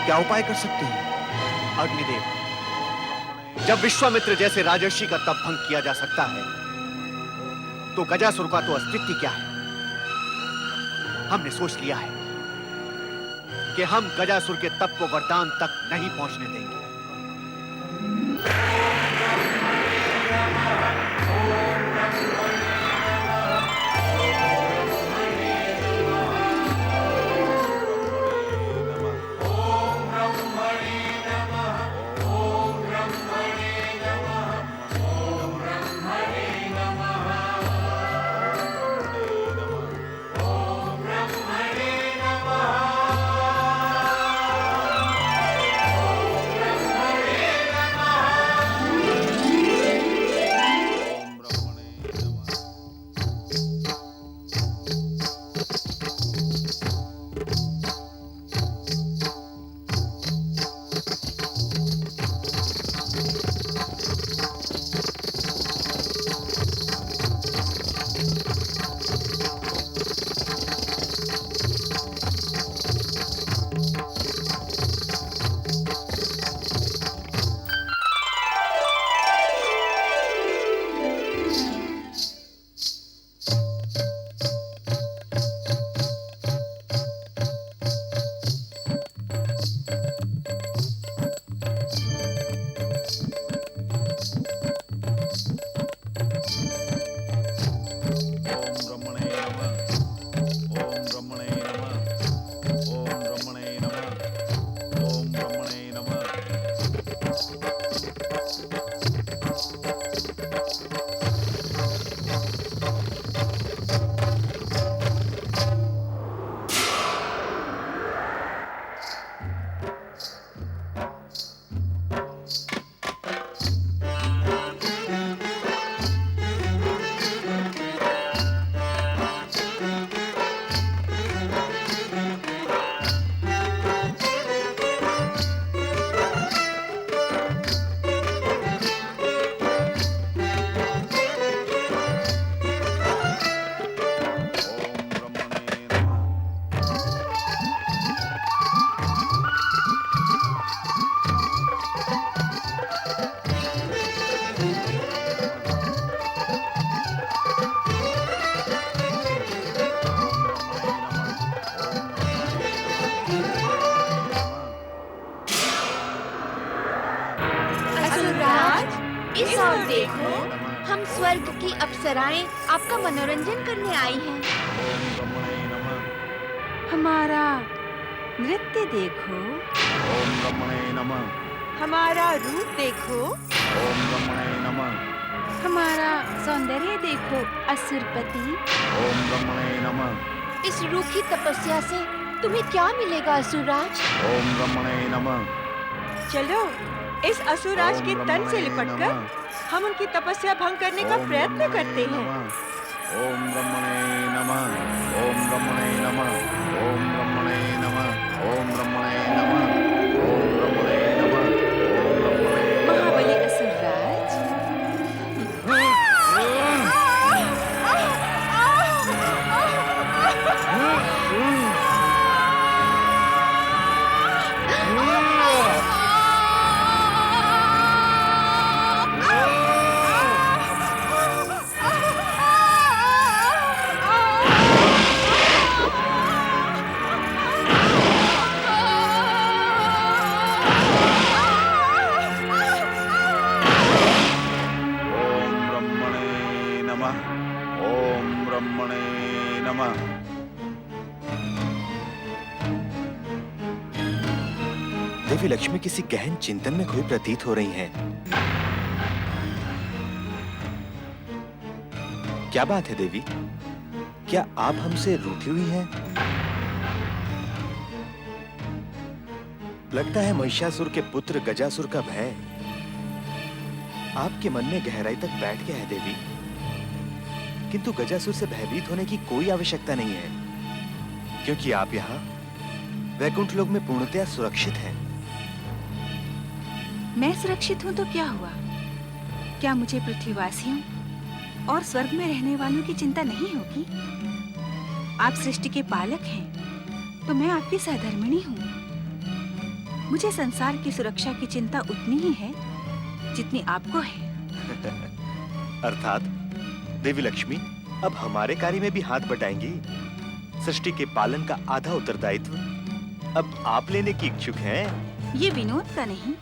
क्या उपाय कर सकते हैं अग्निदेव? जब विश्वामित्र जैसे राजर्षि का तप भंग किया जा सकता है, तो गजासुर का तो अस्तित्व क्या है? हमने सोच लिया है कि हम गजासुर के तप को वरदान तक नहीं पहुंचने देंगे। हम स्वर्ग की अप्सराएं आपका मनोरंजन करने आई हैं। ओम ब्रह्मणे नमः। हमारा नृत्य देखो, ओम ब्रह्मणे नमः। हमारा रूप देखो, ओम ब्रह्मणे नमः। हमारा सौंदर्य देखो असुरपति। ओम ब्रह्मणे नमः। इस रूखी तपस्या से तुम्हें क्या मिलेगा असुरराज? ओम ब्रह्मणे नमः। चलो इस असुरराज के तन से लिपटकर हम उनकी तपस्या भंग करने का प्रयत्न करते हैं। ओम ब्रह्मणे नमः। ओम ब्रह्मणे नमः। ओम ब्रह्मणे नमः। ओम ब्रह्मणे नमः। ओम ब्रह्मणे नमः। ओम ब्रह्मणे। महाबली असुरराज, ओम ब्रह्मणे नमः। ओम ब्रह्मणे नमः। देवी लक्ष्मी किसी गहन चिंतन में खोई प्रतीत हो रही हैं। क्या बात है देवी? क्या आप हमसे रूठी हुई हैं? लगता है महिषासुर के पुत्र गजासुर का भय आपके मन में गहराई तक बैठ गया है देवी। किंतु गजासुर से भयभीत होने की कोई आवश्यकता नहीं है, क्योंकि आप यहाँ वैकुंठ लोक में पूर्णतया सुरक्षित हैं। मैं सुरक्षित हूँ तो क्या हुआ? क्या मुझे पृथ्वीवासियों और स्वर्ग में रहने वालों की चिंता नहीं होगी? आप सृष्टि के पालक हैं, तो मैं आपकी सहधर्मिणी हूँ। मुझे संसार की सुरक्षा की चिंता उतनी ही है जितनी आपको है। अर्थात देवी लक्ष्मी अब हमारे कार्य में भी हाथ बटाएंगी। सृष्टि के पालन का आधा उत्तरदायित्व अब आप लेने की इच्छुक हैं। ये विनोद का नहीं,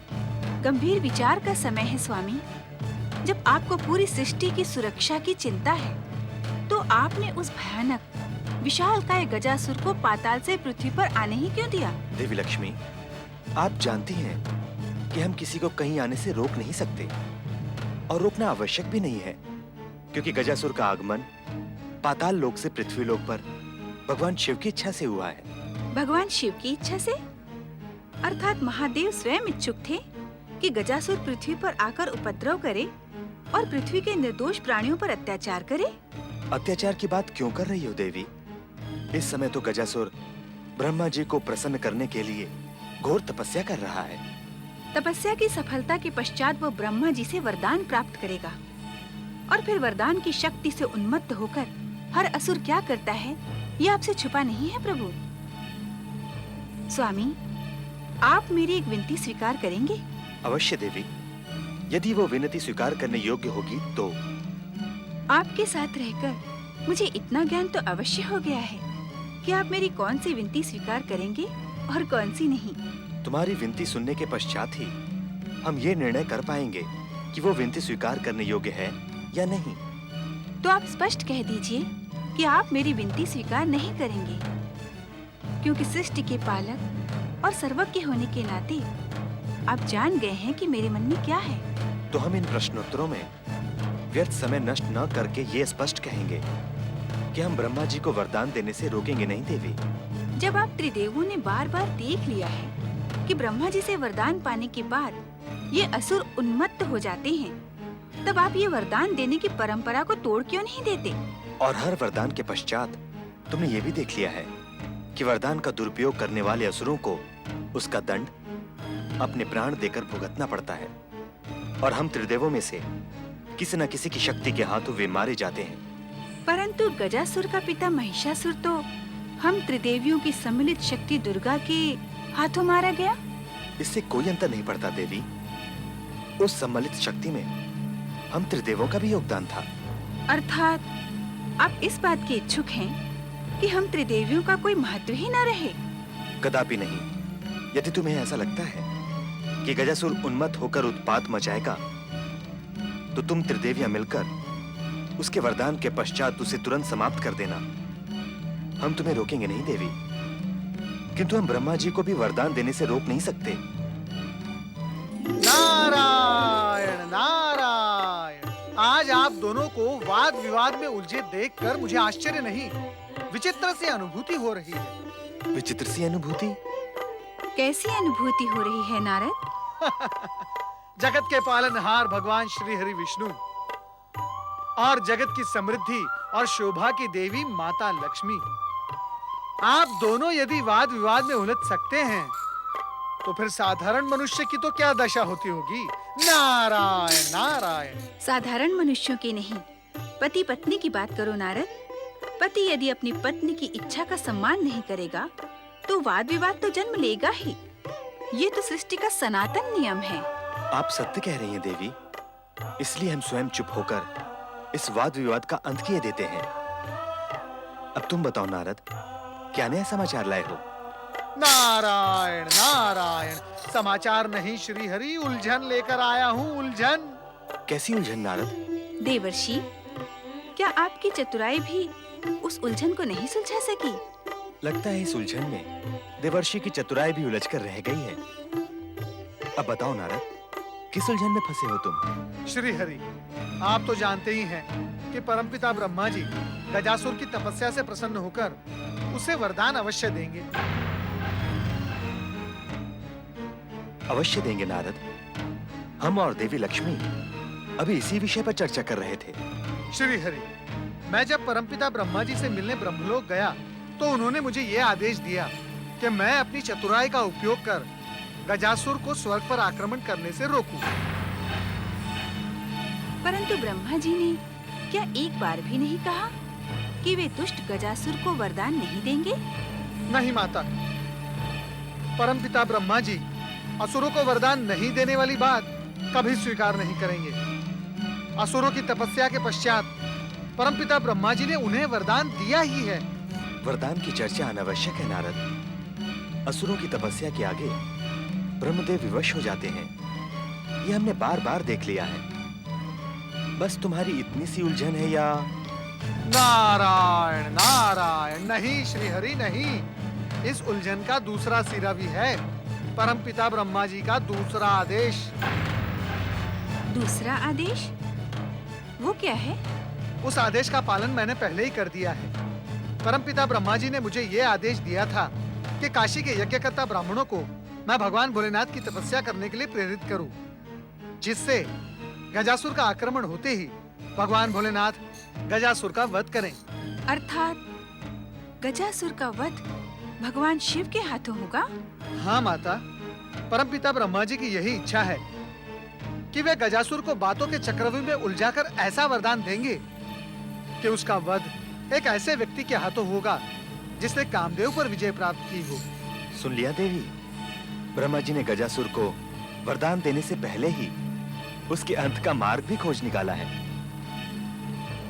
गंभीर विचार का समय है स्वामी। जब आपको पूरी सृष्टि की सुरक्षा की चिंता है, तो आपने उस भयानक विशालकाय गजासुर को पाताल से पृथ्वी पर आने ही क्यों दिया? देवी लक्ष्मी, आप जानती हैं कि हम किसी को कहीं आने से रोक नहीं सकते, और रोकना आवश्यक भी नहीं है, क्योंकि गजासुर का आगमन पाताल लोक से पृथ्वी लोक पर भगवान शिव की इच्छा से हुआ है। भगवान शिव की इच्छा से? अर्थात महादेव स्वयं इच्छुक थे कि गजासुर पृथ्वी पर आकर उपद्रव करे और पृथ्वी के निर्दोष प्राणियों पर अत्याचार करे। अत्याचार की बात क्यों कर रही हो देवी? इस समय तो गजासुर ब्रह्मा जी को प्रसन्न करने के लिए घोर तपस्या कर रहा है। तपस्या की सफलता के पश्चात वो ब्रह्मा जी से वरदान प्राप्त करेगा, और फिर वरदान की शक्ति से उन्मत्त होकर हर असुर क्या करता है, ये आपसे छुपा नहीं है प्रभु। स्वामी, आप मेरी एक विनती स्वीकार करेंगे? अवश्य देवी, यदि वो विनती स्वीकार करने योग्य होगी तो। आपके साथ रहकर मुझे इतना ज्ञान तो अवश्य हो गया है कि आप मेरी कौन सी विनती स्वीकार करेंगे और कौन सी नहीं। तुम्हारी विनती सुनने के पश्चात ही हम ये निर्णय कर पाएंगे कि वो विनती स्वीकार करने योग्य है या नहीं। तो आप स्पष्ट कह दीजिए कि आप मेरी विनती स्वीकार नहीं करेंगे, क्योंकि सृष्टि के पालक और सर्वज्ञ होने के नाते आप जान गए हैं कि मेरे मन में क्या है। तो हम इन प्रश्नोत्तरों में व्यर्थ समय नष्ट न करके ये स्पष्ट कहेंगे कि हम ब्रह्मा जी को वरदान देने से रोकेंगे नहीं देवी। जब आप त्रिदेवों ने बार बार देख लिया है कि ब्रह्मा जी से वरदान पाने के बाद ये असुर उन्मत्त हो जाते हैं, तब आप ये वरदान देने की परंपरा को तोड़ क्यों नहीं देते? और हर वरदान के पश्चात तुमने ये भी देख लिया है कि वरदान का दुरुपयोग करने वाले असुरों को उसका दंड अपने प्राण देकर भुगतना पड़ता है, और हम त्रिदेवों में से किसी न किसी की शक्ति के हाथों वे मारे जाते हैं। परंतु गजासुर का पिता महिषासुर तो हम त्रिदेवियों की सम्मिलित शक्ति दुर्गा के हाथों मारा गया। इससे कोई अंतर नहीं पड़ता देवी। उस सम्मिलित शक्ति में हम त्रिदेवों का भी योगदान था। अर्थात आप इस बात के इच्छुक हैं कि हम त्रिदेवियों का कोई महत्व ही न रहे? कदापि नहीं। यदि तुम्हें ऐसा लगता है कि गजासुर उन्मत्त होकर उत्पात मचाएगा, तो तुम त्रिदेवियां मिलकर उसके वरदान के पश्चात उसे तुरंत समाप्त कर देना। हम तुम्हें रोकेंगे नहीं देवी, किंतु हम ब्रह्मा जी को भी वरदान देने से रोक नहीं सकते। नारायण नारायण, आज आप दोनों को वाद विवाद में उलझे देखकर मुझे आश्चर्य नहीं, विचित्र सी अनुभूति हो रही है। विचित्र सी अनुभूति? कैसी अनुभूति हो रही है नारद? जगत के पालनहार भगवान श्री हरि विष्णु और जगत की समृद्धि और शोभा की देवी माता लक्ष्मी, आप दोनों यदि वाद विवाद में उलझ सकते हैं तो फिर साधारण मनुष्य की तो क्या दशा होती होगी। नारायण नारायण। साधारण मनुष्यों की नहीं, पति पत्नी की बात करो नारद। पति यदि अपनी पत्नी की इच्छा का सम्मान नहीं करेगा तो वाद विवाद तो जन्म लेगा ही। ये तो सृष्टि का सनातन नियम है। आप सत्य कह रही हैं देवी, इसलिए हम स्वयं चुप होकर इस वाद विवाद का अंत किए देते हैं। अब तुम बताओ नारद, क्या नया समाचार लाए हो? नारायण नारायण, समाचार नहीं श्री हरि, उलझन लेकर आया हूँ, उलझन। कैसी उलझन नारद? देवर्षि, क्या आपकी चतुराई भी उस उलझन को नहीं सुलझा सकी? लगता है इस उलझन में देवर्षि की चतुराई भी उलझकर रह गई है। अब बताओ नारद, किस उलझन में फंसे हो तुम? श्री हरि, आप तो जानते ही हैं कि परमपिता ब्रह्मा जी गजासुर की तपस्या से प्रसन्न होकर उसे वरदान अवश्य देंगे। अवश्य देंगे नारद। हम और देवी लक्ष्मी अभी इसी विषय पर चर्चा कर रहे थे। श्री हरि, मैं जब परमपिता ब्रह्मा जी से मिलने ब्रह्मलोक गया तो उन्होंने मुझे यह आदेश दिया कि मैं अपनी चतुराई का उपयोग कर गजासुर को स्वर्ग पर आक्रमण करने से रोकूं। परंतु ब्रह्मा जी ने क्या एक बार भी नहीं कहा कि वे दुष्ट गजासुर को वरदान नहीं देंगे? नहीं माता, परमपिता ब्रह्मा जी असुरों को वरदान नहीं देने वाली बात कभी स्वीकार नहीं करेंगे। असुरों की तपस्या के पश्चात परमपिता ब्रह्मा जी ने उन्हें वरदान दिया ही है। वरदान की चर्चा अनावश्यक है नारद। असुरों की तपस्या के आगे ब्रह्मदेव विवश हो जाते हैं, ये हमने बार बार देख लिया है। बस तुम्हारी इतनी सी उलझन है या? नारायण नारायण, नहीं श्री हरि नहीं, इस उलझन का दूसरा सिरा भी है, परमपिता ब्रह्मा जी का दूसरा आदेश। दूसरा आदेश? वो क्या है? उस आदेश का पालन मैंने पहले ही कर दिया है। परमपिता ब्रह्मा जी ने मुझे ये आदेश दिया था कि काशी के यज्ञकर्ता ब्राह्मणों को मैं भगवान भोलेनाथ की तपस्या करने के लिए प्रेरित करूं, जिससे गजासुर का आक्रमण होते ही भगवान भोलेनाथ गजासुर का वध करें। अर्थात गजासुर का वध भगवान शिव के हाथों होगा? हाँ माता, परमपिता ब्रह्मा जी की यही इच्छा है कि वे गजासुर को बातों के चक्रव्यूह में उलझाकर ऐसा वरदान देंगे कि उसका वध एक ऐसे व्यक्ति के हाथों होगा जिसने कामदेव पर विजय प्राप्त की हो। सुन लिया देवी, ब्रह्मा जी ने गजासुर को वरदान देने से पहले ही उसके अंत का मार्ग भी खोज निकाला है।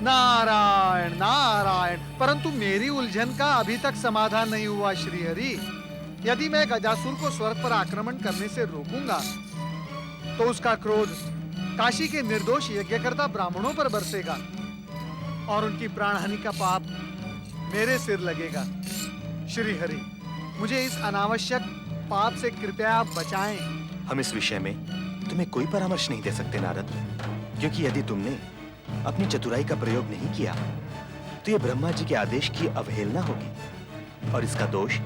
नारायण नारायण, परंतु मेरी उलझन का अभी तक समाधान नहीं हुआ श्री हरि। यदि मैं गजासुर को स्वर्ग पर आक्रमण करने से रोकूंगा तो उसका क्रोध काशी के निर्दोष यज्ञकर्ता ब्राह्मणों पर बरसेगा और उनकी प्राणहानि का पाप मेरे सिर लगेगा। श्री हरि, मुझे इस अनावश्यक पाप से कृपया आप बचाएं। हम इस विषय में तुम्हें कोई परामर्श नहीं दे सकते नारद, क्योंकि यदि तुमने अपनी चतुराई का प्रयोग नहीं किया तो ये ब्रह्मा जी के आदेश की अवहेलना होगी और इसका दोष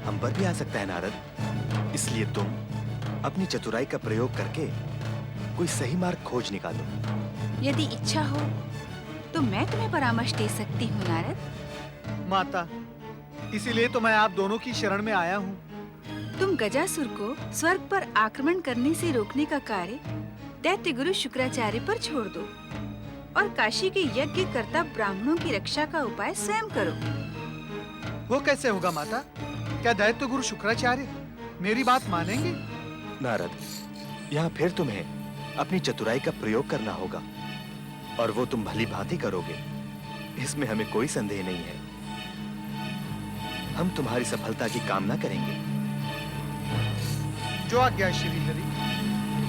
हम पर भी आ सकता है नारद। इसलिए तुम अपनी चतुराई का प्रयोग करके कोई सही मार्ग खोज निकालो। यदि इच्छा हो तो मैं तुम्हें परामर्श दे सकती हूँ नारद। माता, इसीलिए तो मैं आप दोनों की शरण में आया हूँ। तुम गजासुर को स्वर्ग पर आक्रमण करने से रोकने का कार्य दैत्य गुरु शुक्राचार्य पर छोड़ दो और काशी के यज्ञ करता ब्राह्मणों की रक्षा का उपाय स्वयं करो। वो कैसे होगा माता? क्या दैत्य गुरु शुक्राचार्य मेरी बात मानेंगे? नारद, यहाँ फिर तुम्हें अपनी चतुराई का प्रयोग करना होगा और वो तुम भली भांति करोगे, इसमें हमें कोई संदेह नहीं है। हम तुम्हारी सफलता की कामना करेंगे। जो आज्ञा श्री हरि।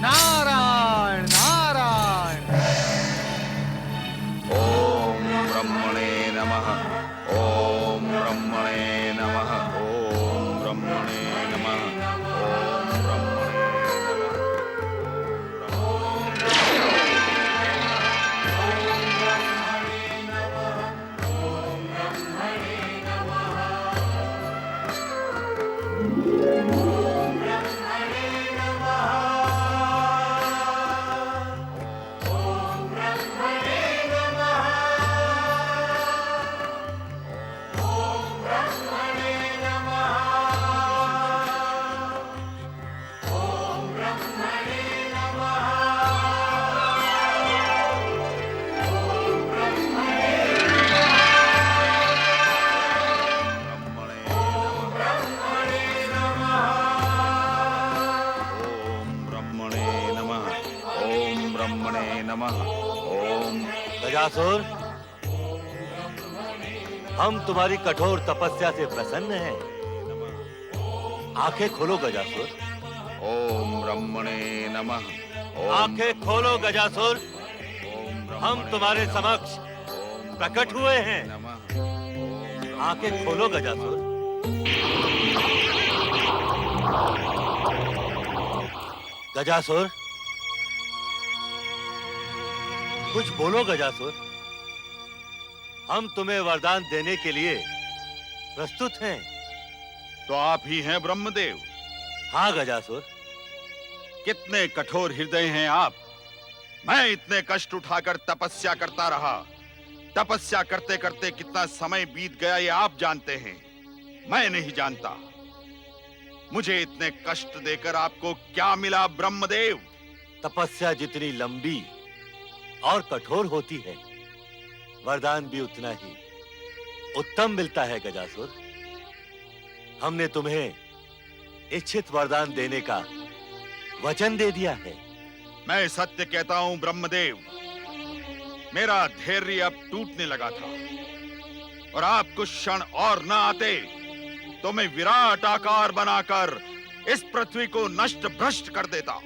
नारायण नारायण। ओम गजासुर, हम तुम्हारी कठोर तपस्या से प्रसन्न हैं। आंखें खोलो गजासुर। ओम ब्रह्मणे नमः। आंखें खोलो गजासुर, हम तुम्हारे समक्ष प्रकट हुए हैं। आंखें खोलो गजासुर। गजासुर, कुछ बोलो गजासुर। हम तुम्हें वरदान देने के लिए प्रस्तुत हैं। तो आप ही हैं ब्रह्मदेव? हाँ गजासुर। कितने कठोर हृदय हैं आप। मैं इतने कष्ट उठाकर तपस्या करता रहा। तपस्या करते करते कितना समय बीत गया ये आप जानते हैं, मैं नहीं जानता। मुझे इतने कष्ट देकर आपको क्या मिला ब्रह्मदेव? तपस्या जितनी लंबी और कठोर होती है, वरदान भी उतना ही उत्तम मिलता है गजासुर। हमने तुम्हें इच्छित वरदान देने का वचन दे दिया है। मैं सत्य कहता हूं ब्रह्मदेव, मेरा धैर्य अब टूटने लगा था और आप कुछ क्षण और न आते तो मैं विराट आकार बनाकर इस पृथ्वी को नष्ट भ्रष्ट कर देता।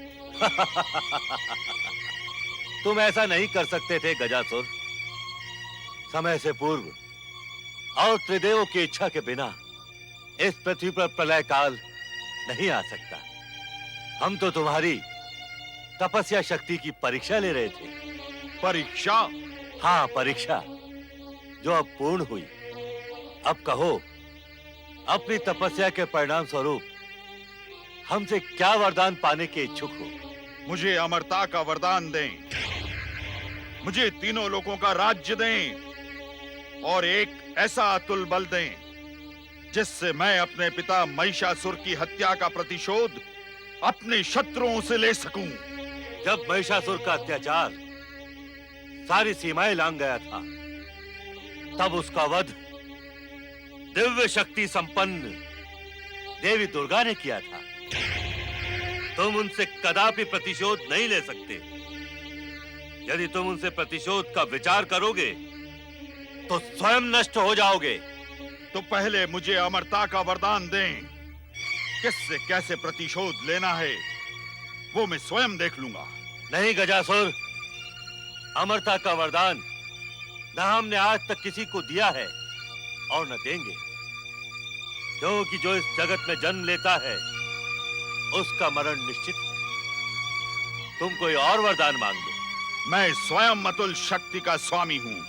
तुम ऐसा नहीं कर सकते थे गजासुर। समय से पूर्व और त्रिदेवों की इच्छा के बिना इस पृथ्वी पर प्रलय काल नहीं आ सकता। हम तो तुम्हारी तपस्या शक्ति की परीक्षा ले रहे थे। परीक्षा? हाँ, परीक्षा जो अब पूर्ण हुई। अब कहो, अपनी तपस्या के परिणाम स्वरूप हमसे क्या वरदान पाने के इच्छुक हो? मुझे अमरता का वरदान दें, मुझे तीनों लोगों का राज्य दें और एक ऐसा अतुल बल दें जिससे मैं अपने पिता महिषासुर की हत्या का प्रतिशोध अपने शत्रुओं से ले सकूं। जब महिषासुर का अत्याचार सारी सीमाएं लांघ गया था, तब उसका वध दिव्य शक्ति संपन्न देवी दुर्गा ने किया था। तुम उनसे कदापि प्रतिशोध नहीं ले सकते। यदि तुम उनसे प्रतिशोध का विचार करोगे तो स्वयं नष्ट हो जाओगे। तो पहले मुझे अमरता का वरदान दें। किससे कैसे प्रतिशोध लेना है वो मैं स्वयं देख लूंगा। नहीं गजासुर, अमरता का वरदान न हमने आज तक किसी को दिया है और न देंगे, क्योंकि जो इस जगत में जन्म लेता है उसका मरण निश्चित है। तुम कोई और वरदान मांग लो। मैं स्वयं अतुल शक्ति का स्वामी हूं।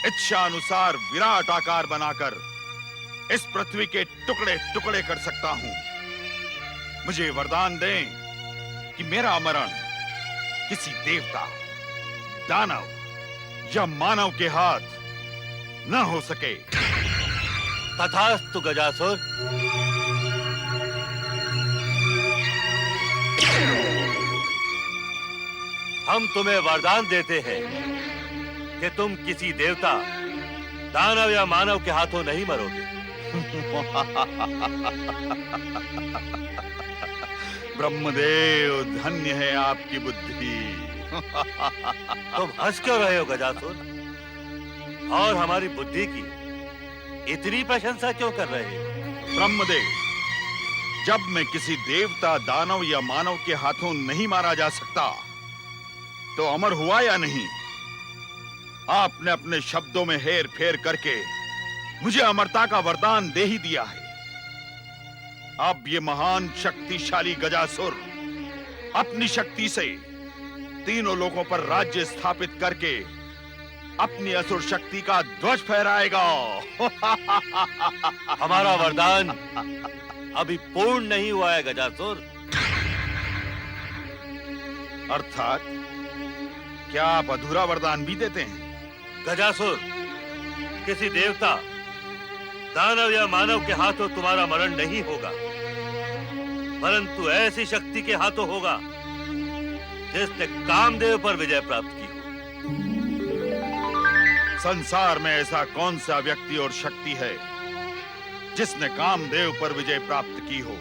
इच्छा अनुसार विराट आकार बनाकर इस पृथ्वी के टुकड़े टुकड़े कर सकता हूं। मुझे वरदान दें कि मेरा मरण किसी देवता, दानव या मानव के हाथ न हो सके। तथास्तु गजासुर। हम तुम्हें वरदान देते हैं कि तुम किसी देवता, दानव या मानव के हाथों नहीं मरोगे। ब्रह्मदेव, धन्य है आपकी बुद्धि। तुम हंस क्यों रहे हो गजासुर? और हमारी बुद्धि की इतनी प्रशंसा क्यों कर रहे हो? ब्रह्मदेव, जब मैं किसी देवता, दानव या मानव के हाथों नहीं मारा जा सकता तो अमर हुआ या नहीं? आपने अपने शब्दों में हेर फेर करके मुझे अमरता का वरदान दे ही दिया है। अब ये महान शक्तिशाली गजासुर अपनी शक्ति से तीनों लोगों पर राज्य स्थापित करके अपनी असुर शक्ति का ध्वज फहराएगा। हमारा वरदान अभी पूर्ण नहीं हुआ है गजासुर। अर्थात क्या आप अधूरा वरदान भी देते हैं? गजासुर, किसी देवता, दानव या मानव के हाथों तुम्हारा मरण नहीं होगा, परंतु ऐसी शक्ति के हाथों होगा जिसने कामदेव पर विजय प्राप्त की हो। संसार में ऐसा कौन सा व्यक्ति और शक्ति है जिसने कामदेव पर विजय प्राप्त की हो?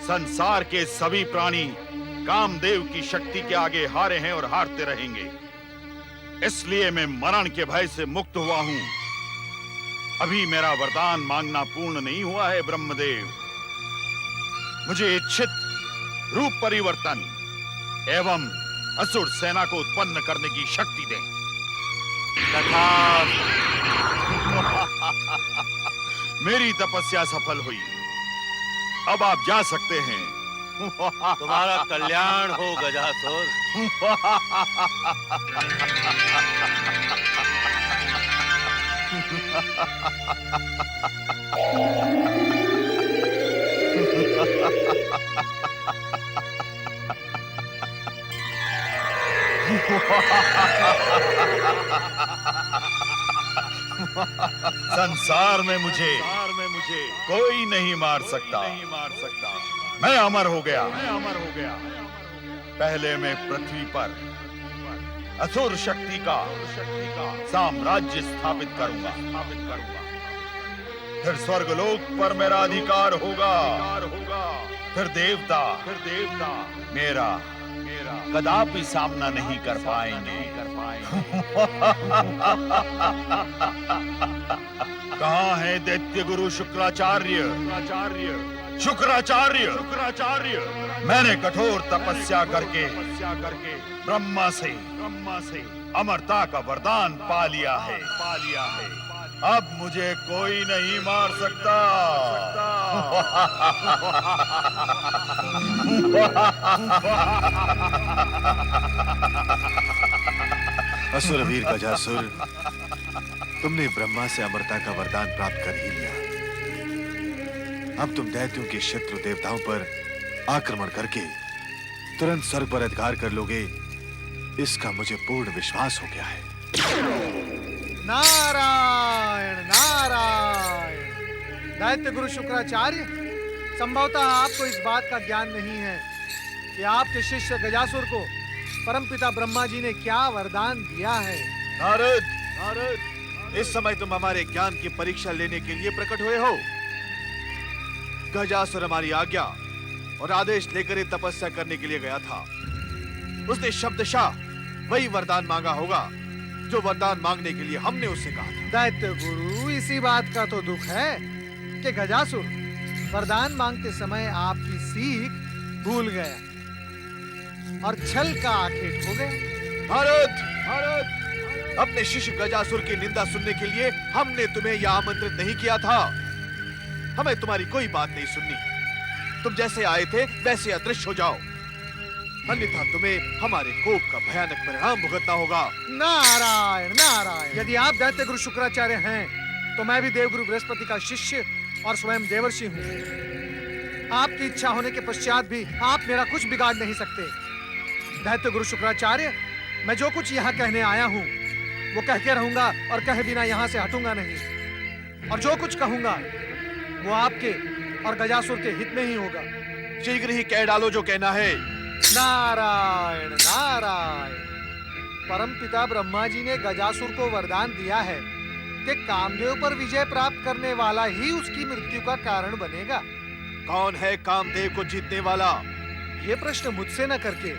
संसार के सभी प्राणी कामदेव की शक्ति के आगे हारे हैं और हारते रहेंगे। इसलिए मैं मरण के भय से मुक्त हुआ हूं। अभी मेरा वरदान मांगना पूर्ण नहीं हुआ है ब्रह्मदेव। मुझे इच्छित रूप परिवर्तन एवं असुर सेना को उत्पन्न करने की शक्ति दें। मेरी तपस्या सफल हुई। अब आप जा सकते हैं। तुम्हारा कल्याण हो गजासुर। संसार में मुझे कोई नहीं मार सकता। मैं अमर हो गया। पहले मैं पृथ्वी पर असुर शक्ति का साम्राज्य स्थापित करूंगा। फिर स्वर्गलोक पर मेरा अधिकार होगा। फिर देवता मेरा कदापि सामना नहीं कर पाएंगे। कहाँ है दैत्य गुरु शुक्राचार्य? शुक्राचार्य, मैंने कठोर तपस्या करके ब्रह्मा से अमरता का वरदान पा लिया है। अब मुझे कोई नहीं मार सकता। असुरवीर गजासुर, तुमने ब्रह्मा से अमरता का वरदान प्राप्त कर ही लिया। अब तुम दैत्यों के शत्रु देवताओं पर आक्रमण करके तुरंत स्वर्ग पर अधिकार कर लोगे, इसका मुझे पूर्ण विश्वास हो गया है। नारायण नारायण। दैत्य गुरु शुक्राचार्य, संभवतः आपको इस बात का ज्ञान नहीं है कि आपके शिष्य गजासुर को परमपिता ब्रह्मा जी ने क्या वरदान दिया है। नारद, इस समय तुम हमारे ज्ञान की परीक्षा लेने के लिए प्रकट हुए हो। गजासुर हमारी आज्ञा और आदेश लेकर ही तपस्या करने के लिए गया था। उसने शब्दशः वही वरदान मांगा होगा जो वरदान मांगने के लिए हमने उससे कहा था। दैत्य गुरु, इसी बात का तो दुख है कि गजासुर वरदान मांगते समय आपकी सीख भूल गया और छल का आखेट हो गया। भारत, अपने शिष्य गजासुर की निंदा सुनने के लिए हमने तुम्हें यह आमंत्रित नहीं किया था। हमें तुम्हारी कोई बात नहीं सुननी। तुम जैसे आए थे वैसे अदृश्य हो जाओ, अन्यथा तुम्हें हमारे कोप का भयानक परिणाम भुगतना होगा। नारायण नारायण। यदि आप दैत्य गुरु शुक्राचार्य हैं, तो मैं भी देवगुरु बृहस्पति का शिष्य और स्वयं देवर्षि हूँ। आपकी इच्छा होने के पश्चात भी आप मेरा कुछ बिगाड़ नहीं सकते। दैत्य गुरु शुक्राचार्य, मैं जो कुछ यहाँ कहने आया हूँ वो कह के रहूंगा और कहे बिना यहाँ से हटूंगा नहीं। और जो कुछ कहूंगा वो आपके और गजासुर के हित में ही होगा। शीघ्र ही कह डालो जो कहना है। नारायण नारायण। परमपिता ब्रह्मा जी ने गजासुर को वरदान दिया है कि कामदेव पर विजय प्राप्त करने वाला ही उसकी मृत्यु का कारण बनेगा। कौन है कामदेव को जीतने वाला? ये प्रश्न मुझसे न करके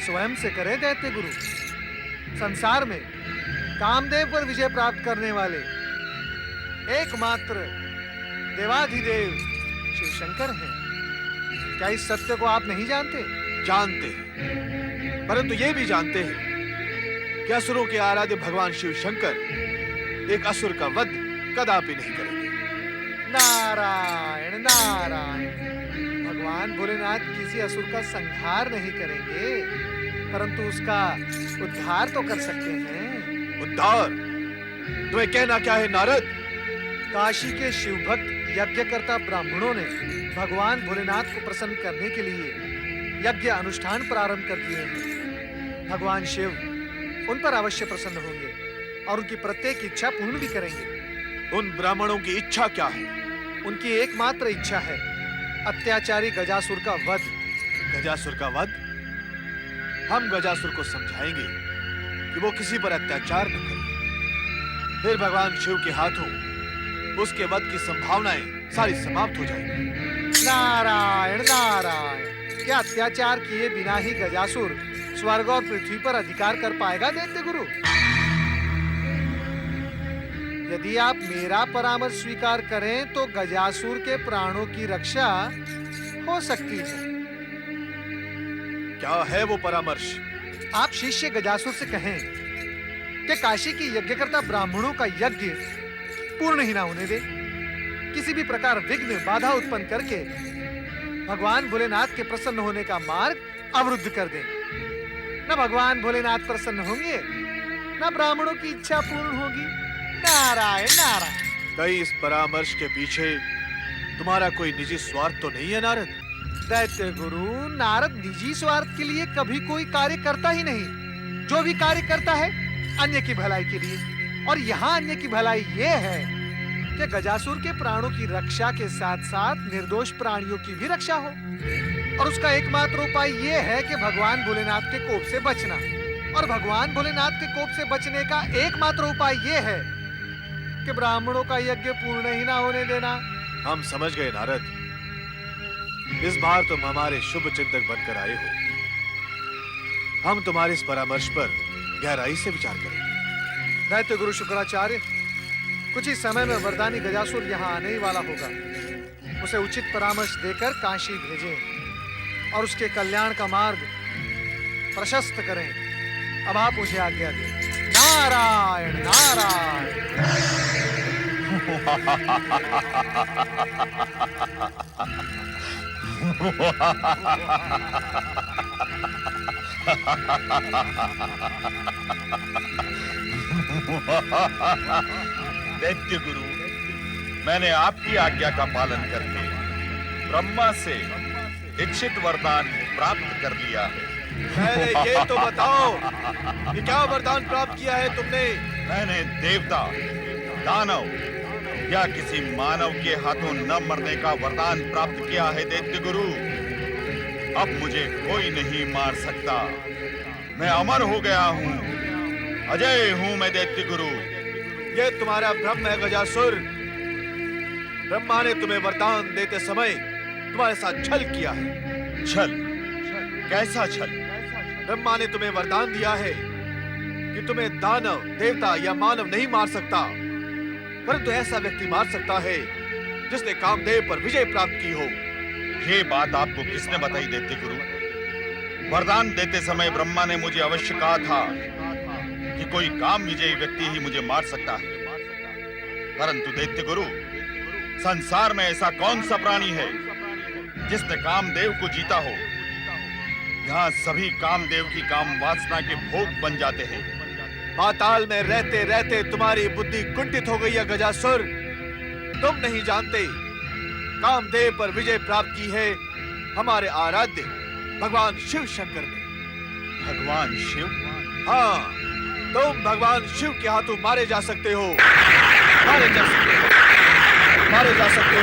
स्वयं से करे दैत्य गुरु। संसार में कामदेव पर विजय प्राप्त करने वाले एकमात्र देवाधिदेव शिव शंकर हैं। क्या इस सत्य को आप नहीं जानते? जानते हैं, परंतु ये भी जानते हैं कि असुरों के आराध्य भगवान शिव शंकर एक असुर का वध कदापि नहीं करेंगे। नारायण नारायण। भगवान भोलेनाथ किसी असुर का संहार नहीं करेंगे, परंतु उसका उद्धार तो कर सकते हैं। उद्धार? तुम्हें कहना क्या है नारद? काशी के शिवभक्त यज्ञकर्ता ब्राह्मणों ने भगवान भोलेनाथ को प्रसन्न करने के लिए यज्ञ अनुष्ठान प्रारंभ कर दिए हैं। भगवान शिव उन पर अवश्य प्रसन्न होंगे और उनकी प्रत्येक इच्छा पूर्ण भी करेंगे। उन ब्राह्मणों की इच्छा क्या है? उनकी एकमात्र इच्छा है अत्याचारी गजासुर का वध। गजासुर का वध? हम गजासुर को समझाएंगे कि वो किसी पर अत्याचार न करे। फिर भगवान शिव के हाथों उसके वध की संभावनाएं सारी समाप्त हो जाएंगी। नारायण नारायण। क्या अत्याचार किए बिना ही गजासुर स्वर्ग और पृथ्वी पर अधिकार कर पाएगा दैत्य गुरु? यदि आप मेरा परामर्श स्वीकार करें तो गजासुर के प्राणों की रक्षा हो सकती है। क्या है वो परामर्श? आप शिष्य गजासुर से कहें कि काशी की यज्ञकर्ता ब्राह्मणों का यज्ञ पूर्ण ही ना होने दे, किसी भी प्रकार विघ्न बाधा उत्पन्न करके भगवान भोलेनाथ के प्रसन्न होने का मार्ग अवरुद्ध कर दें। न भगवान भोलेनाथ प्रसन्न होंगे, न ब्राह्मणों की इच्छा पूर्ण होगी। नारायण नारायण। कहीं इस परामर्श के पीछे तुम्हारा कोई निजी स्वार्थ तो नहीं है नारद? दैत्य गुरु, नारद निजी स्वार्थ के लिए कभी कोई कार्य करता ही नहीं। जो भी कार्य करता है अन्य की भलाई के लिए, और यहाँ अन्य की भलाई ये है कि गजासुर के प्राणों की रक्षा के साथ साथ निर्दोष प्राणियों की भी रक्षा हो। और उसका एकमात्र उपाय ये है कि भगवान भोलेनाथ के कोप से बचना। और भगवान भोलेनाथ के कोप से बचने का एकमात्र उपाय ये है कि ब्राह्मणों का यज्ञ पूर्ण ही ना होने देना। हम समझ गए नारद, इस बार तुम हमारे शुभ चिंतक बनकर आए हो। हम तुम्हारे इस परामर्श पर गहराई से विचार करेंगे। दैत्य गुरु शुक्राचार्य, कुछ ही समय में वरदानी गजासुर यहाँ आने ही वाला होगा। उसे उचित परामर्श देकर काशी भेजें और उसके कल्याण का मार्ग प्रशस्त करें। अब आप मुझे आज्ञा दें। नारायण नारायण। दैत्य गुरु, मैंने आपकी आज्ञा का पालन करके ब्रह्मा से इच्छित वरदान प्राप्त कर लिया है। पहले ये तो बताओ कि क्या वरदान प्राप्त किया है तुमने? मैंने देवता, दानव या किसी मानव के हाथों न मरने का वरदान प्राप्त किया है दैत्य गुरु। अब मुझे कोई नहीं मार सकता। मैं अमर हो गया हूँ, अजय हूँ मैं दैत्य गुरु। ये तुम्हारा भ्रम है गजासुर। ब्रह्मा ने तुम्हें वरदान देते समय तुम्हारे साथ छल किया है। छल? कैसा छल? ब्रह्मा ने तुम्हें वरदान दिया है कि तुम्हें दानव, देवता या मानव नहीं मार सकता, परंतु ऐसा व्यक्ति मार सकता है जिसने कामदेव पर विजय प्राप्त की हो। ये बात आपको किसने बताई दैत्य गुरु? वरदान देते समय ब्रह्मा ने मुझे अवश्य कहा था कि कोई काम विजयी व्यक्ति ही मुझे मार सकता है। परंतु दैत्य गुरु, संसार में ऐसा कौन सा प्राणी है जिसने कामदेव को जीता हो? यहाँ सभी कामदेव की काम वासना के भोग बन जाते हैं। पाताल में रहते रहते तुम्हारी बुद्धि कुंठित हो गई है गजासुर। तुम नहीं जानते, कामदेव पर विजय प्राप्त की है हमारे आराध्य भगवान शिव शंकर ने। भगवान शिव? हाँ, तुम भगवान शिव के हाथों मारे जा सकते हो। मारे जा सकते हो, मारे जा सकते हो,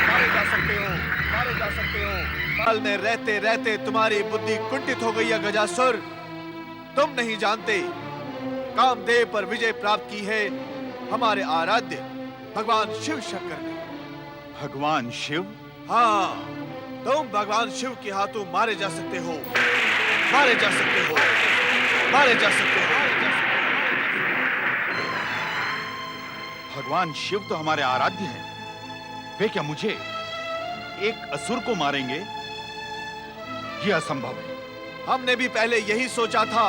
मारे जा सकते हो, मारे जा सकते हो। पाताल में रहते रहते तुम्हारी बुद्धि कुंठित हो गई है गजासुर। तुम नहीं जानते, कामदेव पर विजय प्राप्त की है हमारे आराध्य भगवान शिव शंकर ने। भगवान शिव? हाँ, तुम भगवान शिव के हाथों मारे जा सकते हो, मारे जा सकते हो, मारे जा सकते हो। भगवान शिव तो हमारे आराध्य हैं। वे क्या मुझे, एक असुर को मारेंगे? यह असंभव है। हमने भी पहले यही सोचा था,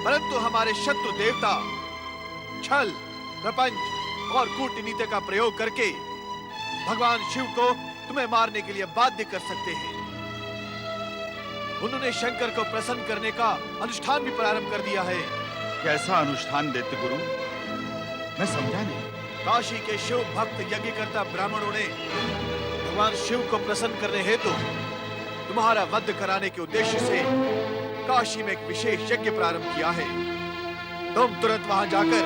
परंतु हमारे शत्रु देवता छल, प्रपंच और कूटनीति का प्रयोग करके भगवान शिव को तुम्हें मारने के लिए बाध्य कर सकते हैं। उन्होंने शंकर को प्रसन्न करने का अनुष्ठान भी प्रारंभ कर दिया है। कैसा अनुष्ठान दैत्य गुरु? मैं समझा नहीं। काशी के शिव भक्त यज्ञकर्ता ब्राह्मणों ने भगवान शिव को प्रसन्न करने हेतु तुम्हारा वध कराने के उद्देश्य से काशी में एक विशेष यज्ञ प्रारंभ किया है। तुम तुरंत वहां जाकर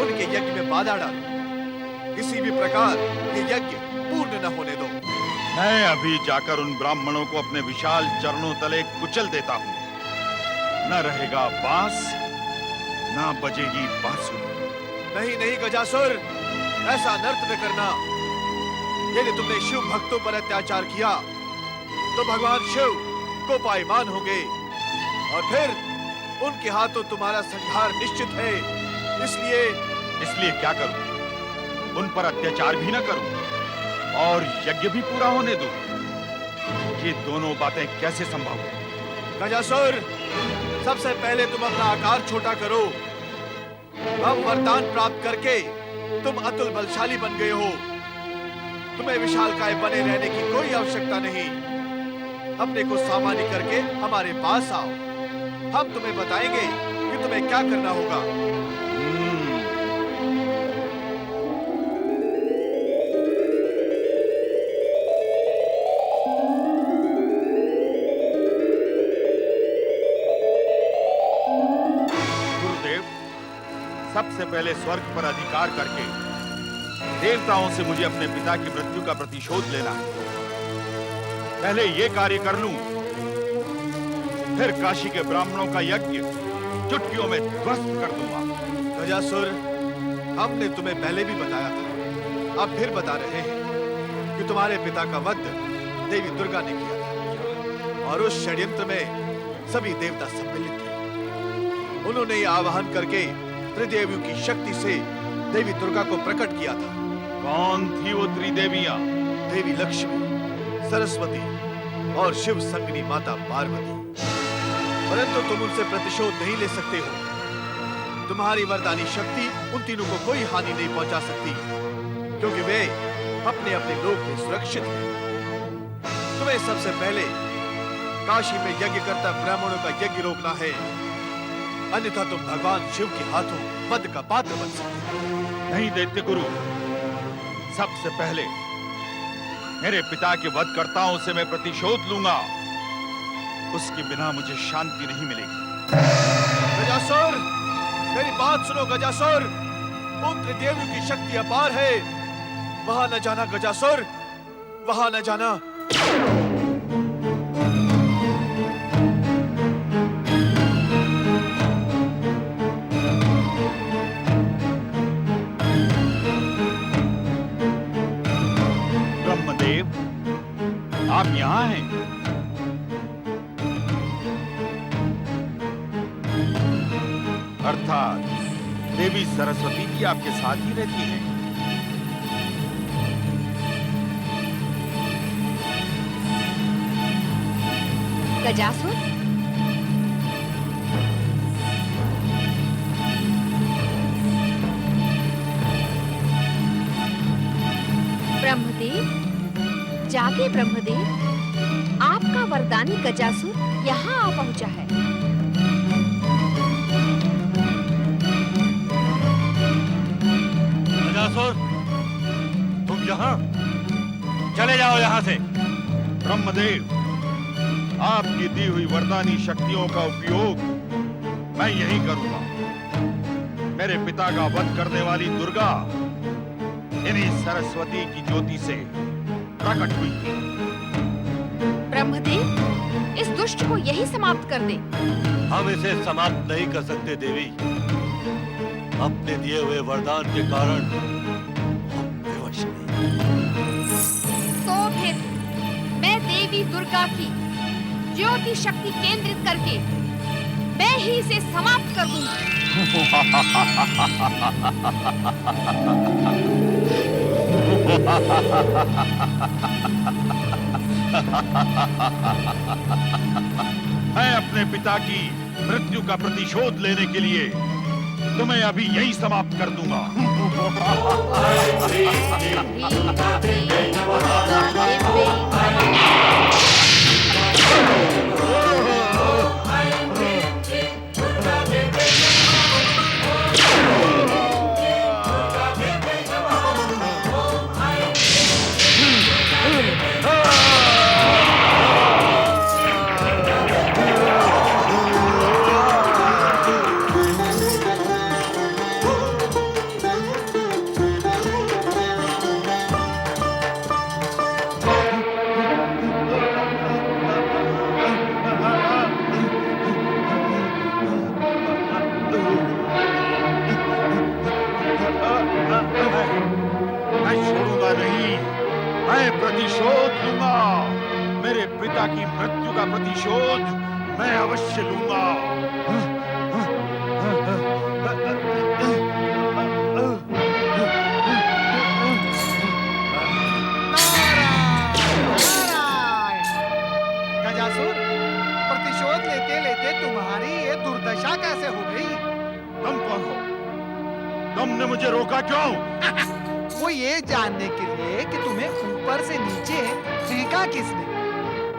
उनके यज्ञ में बाधा डालो। किसी भी प्रकार ये यज्ञ पूर्ण न होने दो। मैं अभी जाकर उन ब्राह्मणों को अपने विशाल चरणों तले कुचल देता हूँ। न रहेगा बांस, न बजेगी बांसुरी। नहीं नहीं गजासुर, ऐसा नर्त न करना। यदि तुमने शिव भक्तों पर अत्याचार किया तो भगवान शिव कोपायमान होंगे और फिर उनके हाथों तुम्हारा संहार निश्चित है। इसलिए क्या करूं? उन पर अत्याचार भी न करूं और यज्ञ भी पूरा होने दूं? ये दोनों बातें कैसे संभव है? गजासुर, सबसे पहले तुम अपना आकार छोटा करो। अब वरदान प्राप्त करके तुम अतुल बलशाली बन गए हो। तुम्हें विशालकाय बने रहने की कोई आवश्यकता नहीं। अपने को सामान्य करके हमारे पास आओ। हम तुम्हें बताएंगे कि तुम्हें क्या करना होगा। गुरुदेव, सबसे पहले स्वर्ग पर अधिकार करके देवताओं से मुझे अपने पिता की मृत्यु का प्रतिशोध लेना है। पहले ये कार्य कर लूं, फिर काशी के ब्राह्मणों का यज्ञ चुटकियों में ध्वस्त कर दूंगा। गजासुर, हमने तुम्हें पहले भी बताया था, अब फिर बता रहे हैं कि तुम्हारे पिता का वध देवी दुर्गा ने किया था और उस षड्यंत्र में सभी देवता सम्मिलित थे। उन्होंने ये आवाहन करके त्रिदेवियों की शक्ति से देवी दुर्गा को प्रकट किया था। कौन थी वो त्रिदेवियां? देवी लक्ष्मी, सरस्वती और शिव संगनी माता पार्वती। परंतु तुम उनसे प्रतिशोध नहीं ले सकते हो। तुम्हारी वरदानी शक्ति उन तीनों को कोई हानि नहीं पहुंचा सकती, क्योंकि वे अपने अपने लोक में सुरक्षित हैं। तुम्हें सबसे पहले काशी में यज्ञ करता ब्राह्मणों का यज्ञ रोकना है, अन्यथा तुम भगवान शिव के हाथों वध का पात्र बन सकते हो। नहीं दैत्य गुरु, सबसे पहले मेरे पिता के वधकर्ताओं से मैं प्रतिशोध लूंगा। उसके बिना मुझे शांति नहीं मिलेगी। गजासुर, मेरी बात सुनो गजासुर। उन त्रिदेवियों की शक्ति अपार है। वहां न जाना गजासुर, वहां न जाना। ब्रह्मदेव, आप यहाँ हैं? अर्थात देवी सरस्वती भी आपके साथ ही रहती है। गजासुर, ब्रह्मदेव, जागे ब्रह्मदेव, आपका वरदानी गजासुर यहाँ आ पहुंचा है। गजासुर, तुम यहाँ? चले जाओ यहाँ से। ब्रह्मदेव, आपकी दी हुई वरदानी शक्तियों का उपयोग मैं यही करूंगा। मेरे पिता का वध करने वाली दुर्गा इन्हीं सरस्वती की ज्योति से प्रकट हुई थी। ब्रह्मदेव, इस दुष्ट को यही समाप्त कर दे। हम इसे समाप्त नहीं कर सकते देवी। अपने दिए हुए वरदान के कारण हम विवश हैं। तो फिर मैं देवी दुर्गा की ज्योति शक्ति केंद्रित करके मैं ही इसे समाप्त कर दूंगी। मैं अपने पिता की मृत्यु का प्रतिशोध लेने के लिए तुम्हें अभी यही समाप्त कर दूंगा। प्रतिशोध लूंगा। मेरे पिता की मृत्यु का प्रतिशोध मैं अवश्य लूंगा। गजासुर, प्रतिशोध लेते लेते तुम्हारी ये दुर्दशा कैसे हो गई? तुम कौन हो? तुमने मुझे रोका क्यों? वो ये जानने के लिए कि तुम्हें ऊपर से नीचे फेंका किसने?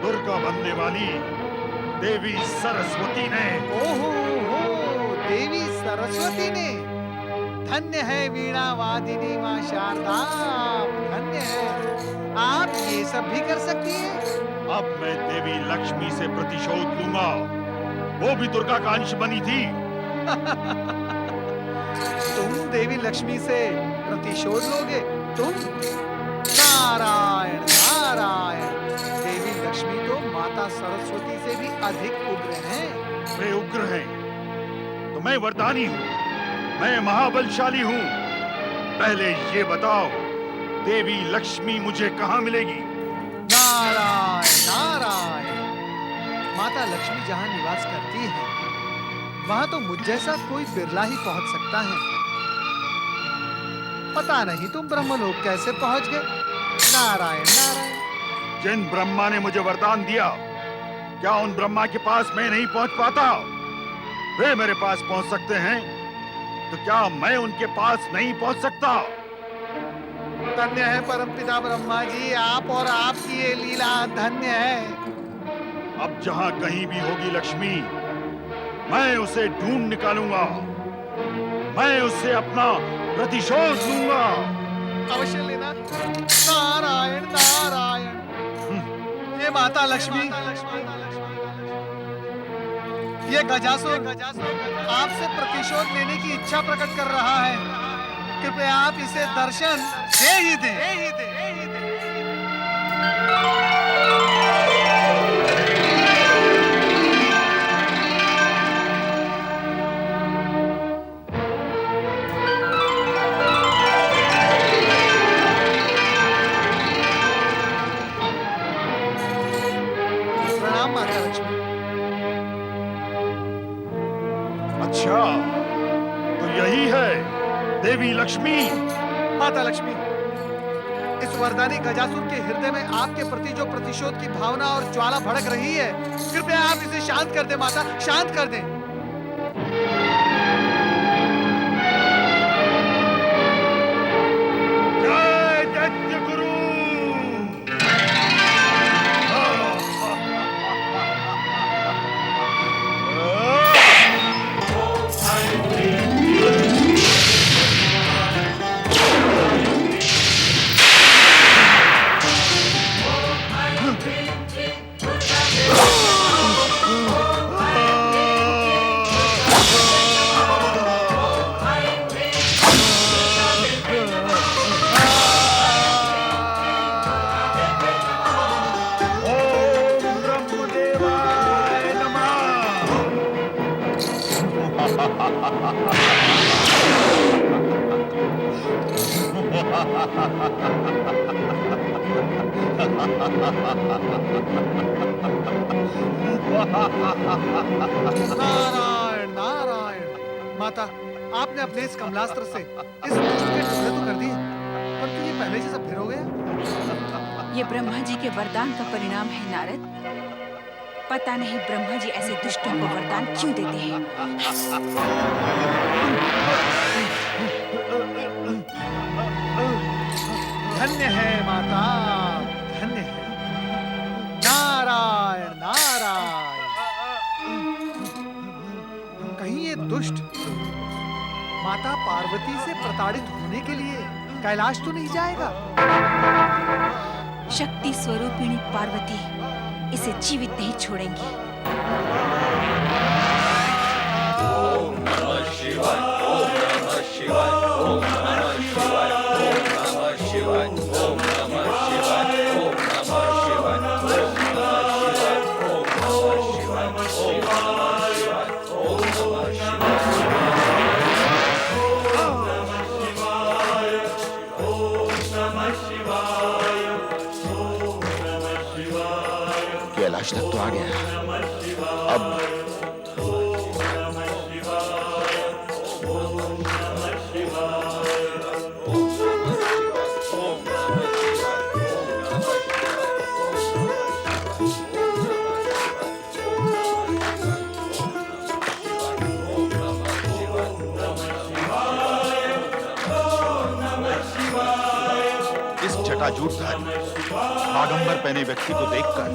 दुर्गा बनने वाली देवी सरस्वती ने। ओहो हो, देवी सरस्वती ने। धन्य है वीणा वादिनी माँ शारदा, धन्य है। आप ये सब भी कर सकती हैं? अब मैं देवी लक्ष्मी से प्रतिशोध लूंगा। वो भी दुर्गा का अंश बनी थी। तुम देवी लक्ष्मी से प्रतिशोध लोगे? तुम? नारायण नारायण, देवी लक्ष्मी तो माता सरस्वती से भी अधिक उग्र हैं। वे उग्र हैं तो मैं वरदानी हूँ, मैं महाबलशाली हूँ। पहले ये बताओ, देवी लक्ष्मी मुझे कहाँ मिलेगी? नारायण नारायण, माता लक्ष्मी जहाँ निवास करती है वहाँ तो मुझ जैसा कोई बिरला ही पहुँच सकता है। पता नहीं तुम ब्रह्मलोक कैसे पहुँच गए? नारायण नारायण। जिन ब्रह्मा ने मुझे वरदान दिया, क्या उन ब्रह्मा के पास मैं नहीं पहुँच पाता? वे मेरे पास पहुँच सकते हैं, तो क्या मैं उनके पास नहीं पहुँच सकता? धन्य है परमपिता ब्रह्मा जी, आप और आपकी ये लीला धन्य है। अब जहाँ कहीं भी होगी लक्ष्मी, मैं उसे ढूंढ निकालूंगा। मैं उससे अपना प्रतिशोध लूंगा। अवश्य लेना। नारायण नारायण। ये माता लक्ष्मी, ये गजासुर आपसे प्रतिशोध लेने की इच्छा प्रकट कर रहा है। कृपया आप इसे दर्शन दे ही दें। प्रणाम माता लक्ष्मी। अच्छा, तो यही है देवी लक्ष्मी। माता लक्ष्मी, इस वरदानी गजासुर के हृदय में आपके प्रति जो प्रतिशोध की भावना और ज्वाला भड़क रही है, कृपया आप इसे शांत कर दें माता, शांत कर दें। जय दैत्य गुरु। नारायण नारायण। माता, आपने अपने इस कमलास्त्र से इस दुष्ट के टुकड़े तो कर दिए, परंतु ये पहले से सब फिर हो गया। ये ब्रह्मा जी के वरदान का परिणाम है नारद। पता नहीं ब्रह्मा जी ऐसे दुष्टों को वरदान क्यों देते हैं। धन्य है माता, धन्य है। नारायण नारायण। कहीं ये दुष्ट माता पार्वती से प्रताड़ित होने के लिए कैलाश तो नहीं जाएगा? शक्ति स्वरूपिणी पार्वती इसे जीवित नहीं छोड़ेंगी। ओम नमः शिवाय, ओम नमः शिवाय, ओम नमः शिवाय, ओम नमः शिवाय, ओम नमः शिवाय, ओम नमः शिवाय, ओम नमः शिवाय, ओम नमः शिवाय, ओम नमः शिवाय, ओम नमः कैलाश तक तो आ गया, अब इस जटाजूटधारी बागंबर पहने व्यक्ति को देखकर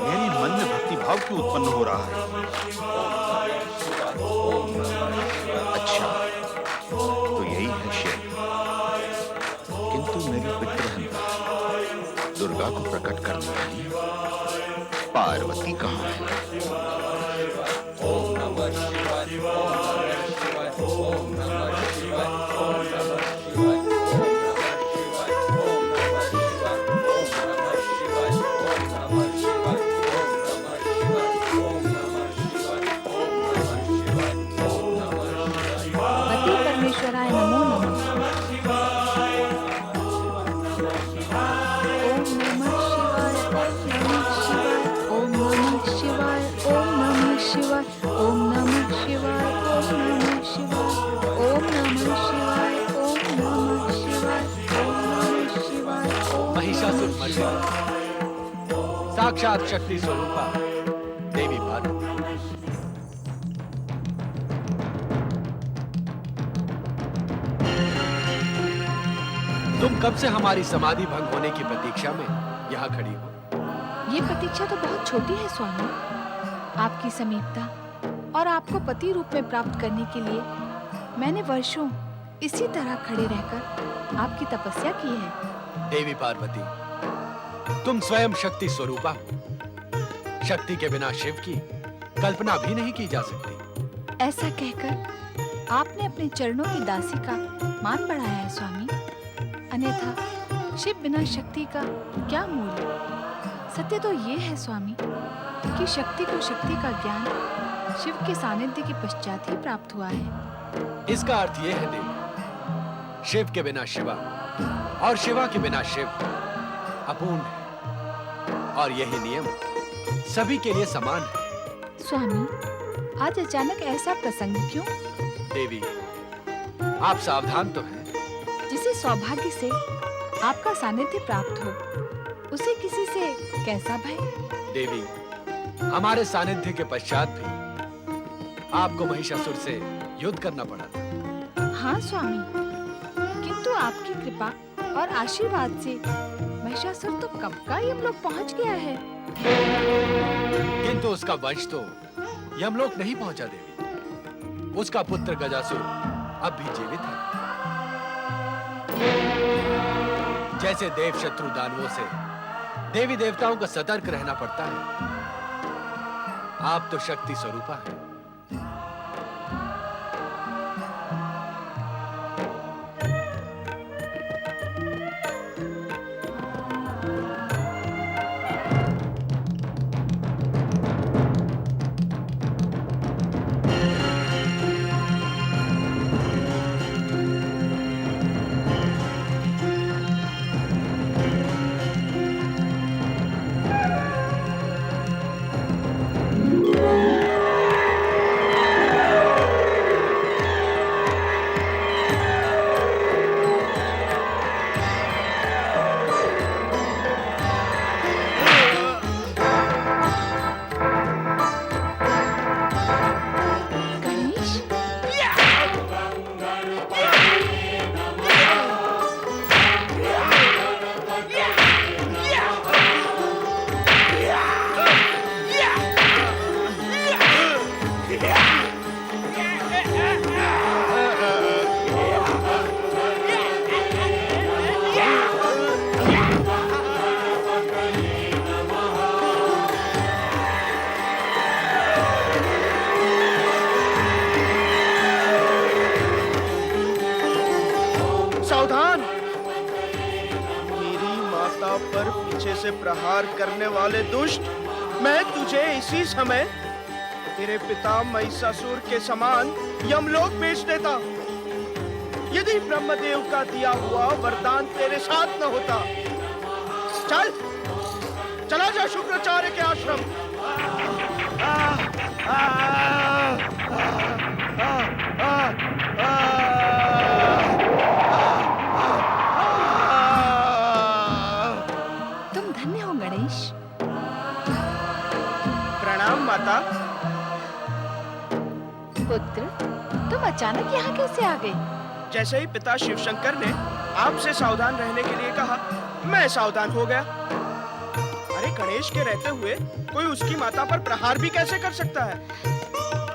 मेरी मन में भक्ति भाव क्यों उत्पन्न हो रहा है? अच्छा, तो यही है शिव। किंतु मेरी विग्रह दुर्गा को प्रकट करने वाली पार्वती कहाँ है? ओम नमः शिवाय, ओम नमः शिवाय, ओम नमः शिवाय, ओम नमः शिवाय, ओम नमः शिवाय, ओम नमः शिवाय, ओम नमः शिवाय, ओम नमः शिवाय, ओम नमः शिवाय, ओम नमः शिवाय, ओम नमः शिवाय, पति परमेश्वराय नमो नमः। ओम नमः शिवाय, ओम नमः शिवाय, ओम नमः शिवाय, ओम नमः शिवाय, ओम नमः शिवाय, ओम नमः शिवाय, ओम नमः शिवाय, ओम महिषासुर मर्दिनी साक्षात शक्ति स्वरूपा देवी पार्वती। तुम कब से हमारी समाधि भंग होने की प्रतीक्षा में यहाँ खड़ी हो? ये प्रतीक्षा तो बहुत छोटी है स्वामी। आपकी समीपता और आपको पति रूप में प्राप्त करने के लिए मैंने वर्षों इसी तरह खड़े रहकर आपकी तपस्या की है। देवी पार्वती, तुम स्वयं शक्ति स्वरूपा हो। शक्ति के बिना शिव की कल्पना भी नहीं की जा सकती। ऐसा कहकर आपने अपने चरणों की दासी का मान बढ़ाया है स्वामी। अन्यथा शिव बिना शक्ति का क्या मूल्य? सत्य तो ये है स्वामी कि शक्ति को शक्ति का ज्ञान शिव के सानिध्य के पश्चात ही प्राप्त हुआ है। इसका अर्थ यह है देवी, शिव के बिना शिवा और शिवा के बिना शिव अपूर्ण है, और यही नियम सभी के लिए समान है। स्वामी, आज अचानक ऐसा प्रसंग क्यों? देवी, आप सावधान तो हैं। जिसे सौभाग्य से आपका सानिध्य प्राप्त हो, उसे किसी से कैसा भय? देवी, हमारे सानिध्य के पश्चात भी आपको महिषासुर से युद्ध करना पड़ा था। हाँ स्वामी, किंतु आपकी कृपा और आशीर्वाद से महिषासुर तो कब का यमलोक पहुंच गया है। किंतु उसका वंश तो यमलोक नहीं पहुंचा देवी। उसका पुत्र गजासुर अब भी जीवित है। जैसे देव शत्रु दानवों से देवी देवताओं को सतर्क रहना पड़ता है, आप तो शक्ति स्वरूपा हैं। पर पीछे से प्रहार करने वाले दुष्ट, मैं तुझे इसी समय तेरे पिता महिषासुर के समान यमलोक भेज देता, यदि ब्रह्मदेव का दिया हुआ वरदान तेरे साथ न होता। चल, चला जा शुक्राचार्य के आश्रम। अचानक यहाँ कैसे आ गए? जैसे ही पिता शिवशंकर ने आपसे सावधान रहने के लिए कहा, मैं सावधान हो गया। अरे गणेश के रहते हुए कोई उसकी माता पर प्रहार भी कैसे कर सकता है?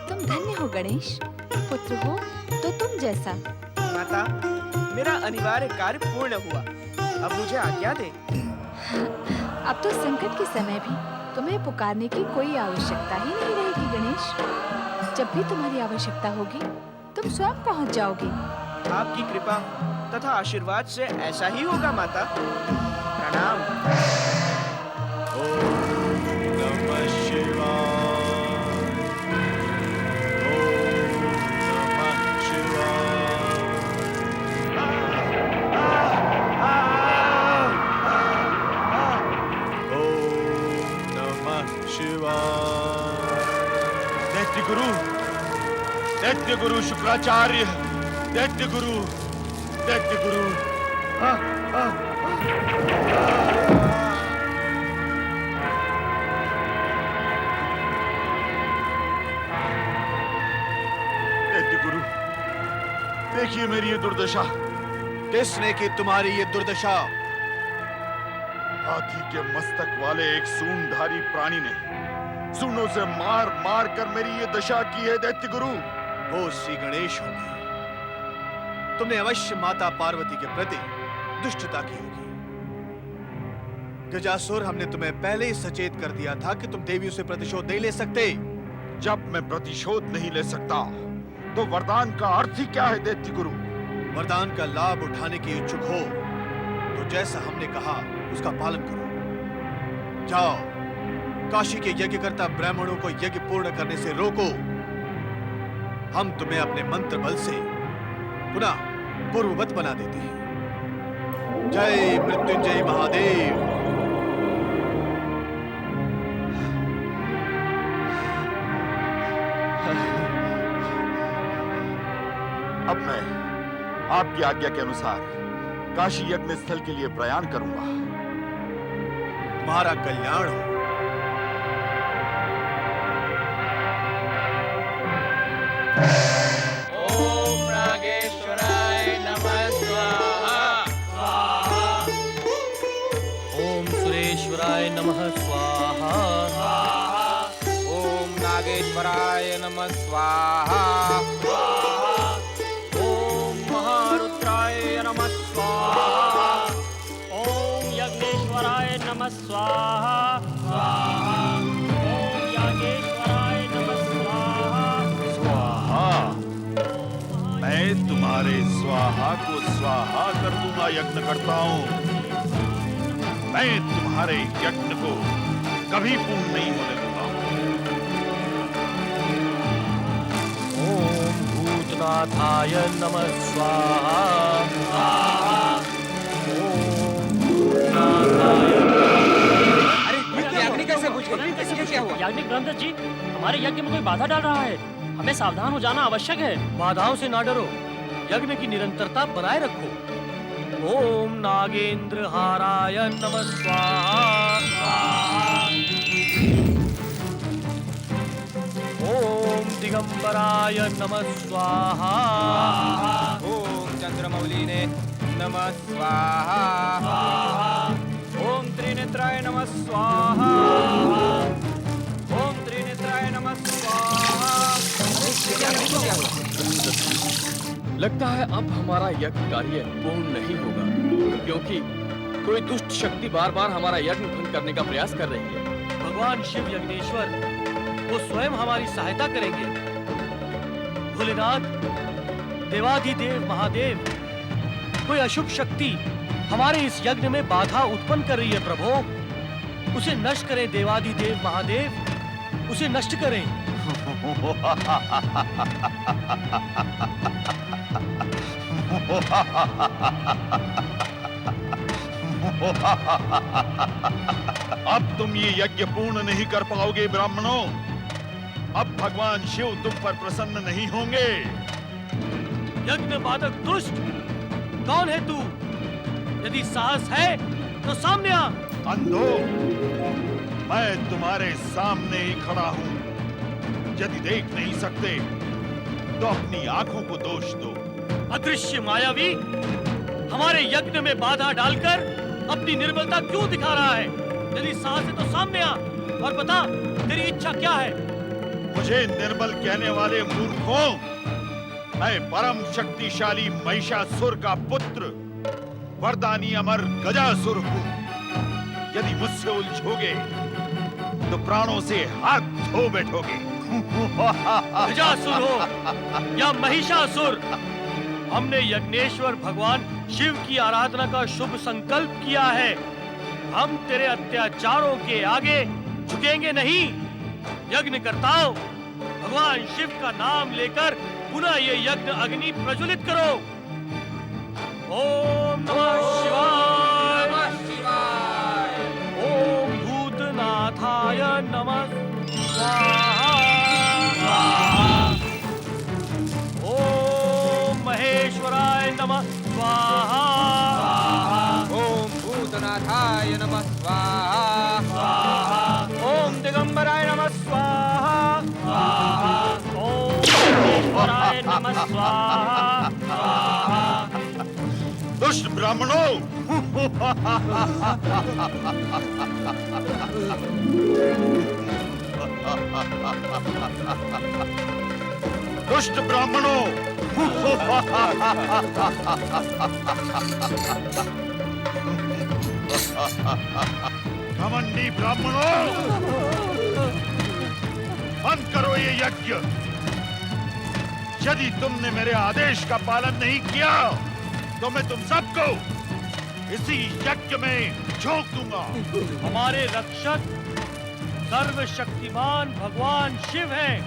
तुम धन्य हो गणेश, पुत्र हो तो तुम जैसा। माता, मेरा अनिवार्य कार्य पूर्ण हुआ, अब मुझे आज्ञा दे। अब तो संकट के समय भी तुम्हें पुकारने की कोई आवश्यकता ही नहीं रहेगी गणेश। जब भी तुम्हारी आवश्यकता होगी तुम स्वयं पहुंच जाओगे। आपकी कृपा तथा आशीर्वाद से ऐसा ही होगा माता। प्रणाम। ओम नमः शिवाय। ओम नमः शिवाय। ओम नमः शिवाय। दैत्य गुरु शुक्राचार्य, दैत्य गुरु। दैत्य गुरु, देखिए मेरी ये दुर्दशा। किसने की तुम्हारी ये दुर्दशा? हाथी के मस्तक वाले एक सूंडधारी प्राणी ने सूंडों से मार मार कर मेरी ये दशा की है दैत्य गुरु। वो श्री गणेश होंगे। तुमने अवश्य माता पार्वती के प्रति दुष्टता की होगी। गजासुर, हमने तुम्हें पहले ही सचेत कर दिया था कि तुम देवियों से प्रतिशोध नहीं ले सकते। जब मैं प्रतिशोध नहीं ले सकता तो वरदान का अर्थ ही क्या है दैत्य गुरु? वरदान का लाभ उठाने की इच्छुक हो तो जैसा हमने कहा उसका पालन करो। जाओ, काशी के यज्ञकर्ता ब्राह्मणों को यज्ञ पूर्ण करने से रोको। हम तुम्हें अपने मंत्र बल से पुनः पूर्ववत बना देते हैं। जय मृत्युंजय महादेव। अब मैं आपकी आज्ञा के अनुसार काशी यज्ञ स्थल के लिए प्रयाण करूंगा। तुम्हारा कल्याण हो। ओम नागेश्वराय नमः स्वाहा। ओम सुरेश्वराय नमः स्वाहा। ओम नागेश्वराय नमः स्वाहा। ओम महारुद्राय नमः स्वाहा। ओम यज्ञेश्वराय नमः स्वाहा। ओम यागेश्वराय नमः स्वाहा। मैं तुम्हारे स्वाहा को स्वाहा कर दूंगा यज्ञ करता हूं। मैं तुम्हारे यज्ञ को कभी पूर्ण नहीं होने दूंगा। ओम भूतनाथाय नमः स्वाहा। ओम भूतनाथाय। अरे अग्नि कैसे बुझ गई? ये क्या हुआ? याज्ञिक ब्रह्मदत्त जी, हमारे यज्ञ में कोई बाधा डाल रहा है। हमें सावधान हो जाना आवश्यक है। बाधाओं से ना डरो, यज्ञ की निरंतरता बनाए रखो। ओम नागेंद्र हाराय नमः स्वाहा। ओम दिगंबराय नमः स्वाहा। ओम चंद्रमौलिने नमः स्वाहा। ओम त्रिनेत्राय नमः स्वाहा। ओम त्रिनेत्राय नमः स्वाहा। लगता है अब हमारा यज्ञ कार्य पूर्ण नहीं होगा, क्योंकि कोई दुष्ट शक्ति बार बार हमारा यज्ञ भंग करने का प्रयास कर रही है। भगवान शिव यज्ञेश्वर वो स्वयं हमारी सहायता करेंगे। भोलेनाथ, देवाधिदेव महादेव, कोई अशुभ शक्ति हमारे इस यज्ञ में बाधा उत्पन्न कर रही है प्रभु। उसे नष्ट करें देवाधिदेव महादेव, उसे नष्ट करें। अब तुम ये यज्ञ पूर्ण नहीं कर पाओगे ब्राह्मणों। अब भगवान शिव तुम पर प्रसन्न नहीं होंगे। यज्ञ बाधक दुष्ट, कौन है तू? यदि साहस है तो सामने आ। अंधो, मैं तुम्हारे सामने ही खड़ा हूं। यदि देख नहीं सकते तो अपनी आंखों को दोष दो। अदृश्य मायावी हमारे यज्ञ में बाधा डालकर अपनी निर्बलता क्यों दिखा रहा है? यदि साहस है तो सामने आ और बता तेरी इच्छा क्या है? मुझे निर्बल कहने वाले मूर्खों, मैं परम शक्तिशाली महिषासुर का पुत्र वरदानी अमर गजासुर हूँ। यदि मुझसे उलझोगे तो प्राणों से हाथ धो बैठोगे। गजासुर हो या महिषासुर, हमने यज्ञेश्वर भगवान शिव की आराधना का शुभ संकल्प किया है। हम तेरे अत्याचारों के आगे झुकेंगे नहीं। यज्ञकर्ताओं, भगवान शिव का नाम लेकर पुनः ये यज्ञ अग्नि प्रज्वलित करो। ओम नमः शिवाय, ओम भूतनाथाय नमः स्वाहा, ओम महेश्वराय नमः स्वाहा, ओम भूतनाथाय नमः स्वाहा, ओम दिगंबराय नमः स्वाहा, ओम महेश्वराय नमः स्वाहा। दुष्ट ब्राह्मणों, दुष्ट ब्राह्मणों, घमंडी ब्राह्मणों, बंद करो ये यज्ञ। यदि तुमने मेरे आदेश का पालन नहीं किया तो मैं तुम सबको इसी यज्ञ में झोंक दूंगा। हमारे रक्षक सर्वशक्तिमान भगवान शिव हैं।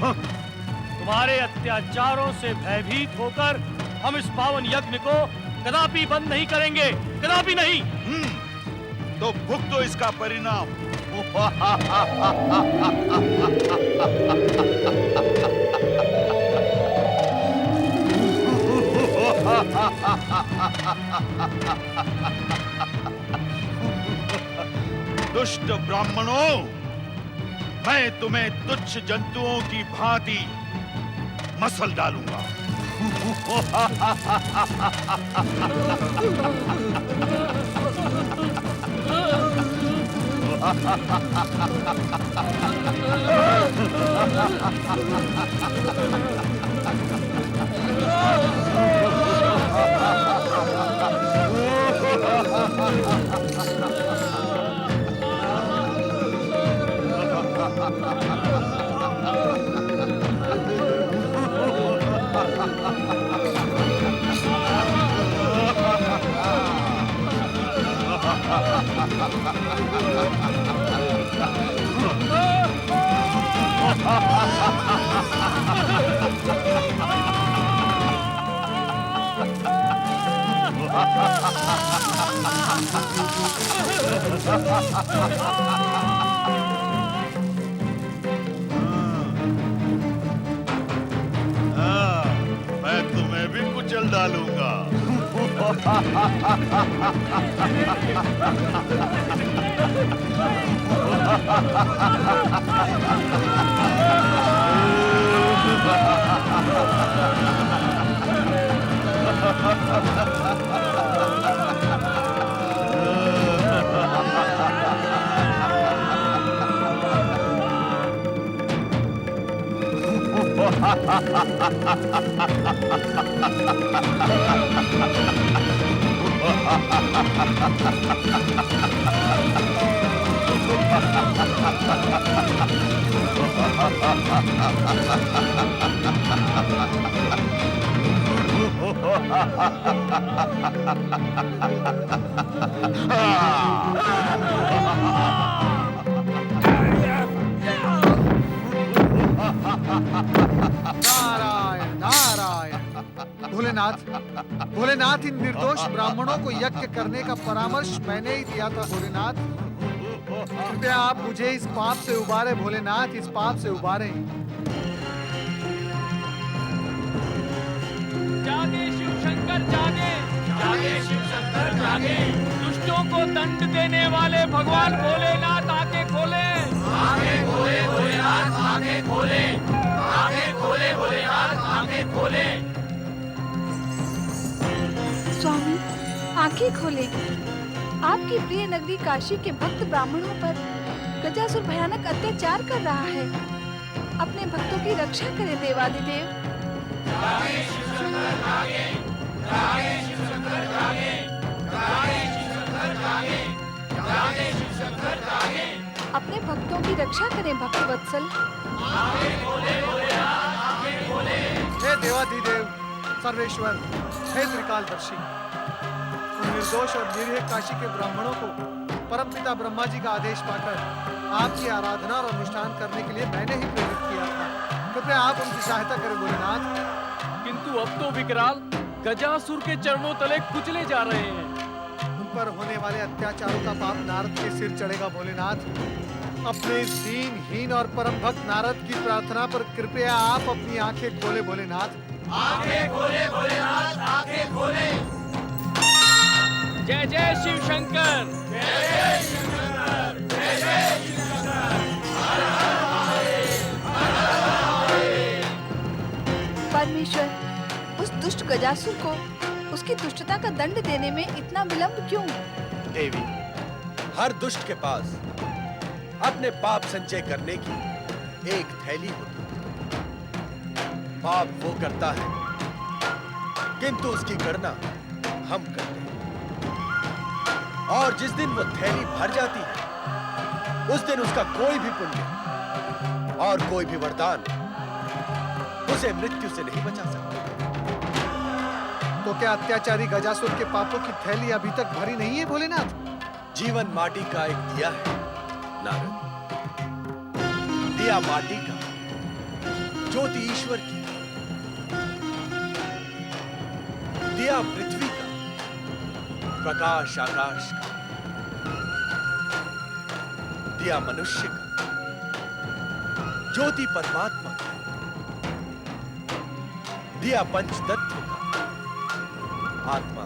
तुम्हारे अत्याचारों से भयभीत होकर हम इस पावन यज्ञ को कदापि बंद नहीं करेंगे, कदापि नहीं। तो भुगतो इसका परिणाम। दुष्ट ब्राह्मणों, मैं तुम्हें तुच्छ जंतुओं की भांति मसल डालूंगा। मैं तुम्हें भी कुचल डालूंगा। नारायण नारायण। भोलेनाथ, भोलेनाथ, इन निर्दोष ब्राह्मणों को यज्ञ करने का परामर्श मैंने ही दिया था। भोलेनाथ, कृपया आप मुझे इस पाप से उबारे। भोलेनाथ, इस पाप से उबारे। जागे शिव शंकर जागे, जागे शिव शंकर जागे। दुष्टों को दंड देने वाले भगवान भोलेनाथ आके खोले, आगे खोले भोलेनाथ, आगे खोले। आंखें खोले भोलेनाथ, आंखें खोले। स्वामी, आंखें खोले। आपकी प्रिय नगरी काशी के भक्त ब्राह्मणों पर गजासुर भयानक अत्याचार कर रहा है। अपने भक्तों की रक्षा करें देवाधिदेव। अपने भक्तों की रक्षा करें भक्त वत्सल। हे देवाधिदेव, सर्वेश्वर, हे त्रिकालदर्शी, उन निर्दोष और निरीह काशी के ब्राह्मणों को परमपिता ब्रह्मा जी का आदेश पाकर आपकी आराधना और अनुष्ठान करने के लिए मैंने ही प्रेरित किया था। कृपया आप उनकी सहायता करें भोलेनाथ। किंतु अब तो विकराल गजासुर के चरणों तले कुचले जा रहे हैं। उन पर होने वाले अत्याचारों का पाप नारद के सिर चढ़ेगा भोलेनाथ। अपने दीनहीन और परम भक्त नारद की प्रार्थना पर कृपया आप अपनी आंखें खोले भोलेनाथ। आंखें खोले भोलेनाथ, आंखें खोले। जय जय शिव शंकर। जय जय शिव शंकर, जय जय शिव शंकर। हर हर महादेव, हर हर महादेव। परमेश्वर, उस दुष्ट गजासुर को उसकी दुष्टता का दंड देने में इतना विलंब क्यों? देवी, हर दुष्ट के पास अपने पाप संचय करने की एक थैली होती है। पाप वो करता है, किंतु उसकी गणना हम करते हैं। और जिस दिन वो थैली भर जाती है, उस दिन उसका कोई भी पुण्य और कोई भी वरदान उसे मृत्यु से नहीं बचा सकता। तो क्या अत्याचारी गजासुर के पापों की थैली अभी तक भरी नहीं है भोलेनाथ? जीवन माटी का एक दिया है नारद। दिया माटी का, ज्योति ईश्वर की। दिया पृथ्वी का, प्रकाश आकाश का। दिया मनुष्य का, ज्योति परमात्मा का। दिया पंचतत्व का, आत्मा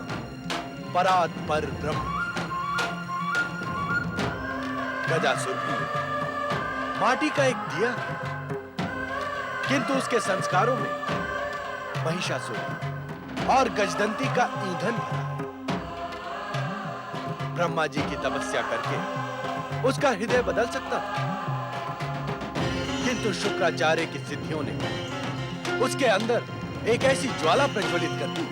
परात पर ब्रह्म। गजासुर भी माटी का एक दिया है, किंतु उसके संस्कारों में महिषासुर और गजदंती का ईंधन भरा है। ब्रह्मा जी की तपस्या करके उसका हृदय बदल सकता था, किंतु शुक्राचार्य की सिद्धियों ने उसके अंदर एक ऐसी ज्वाला प्रज्वलित कर दी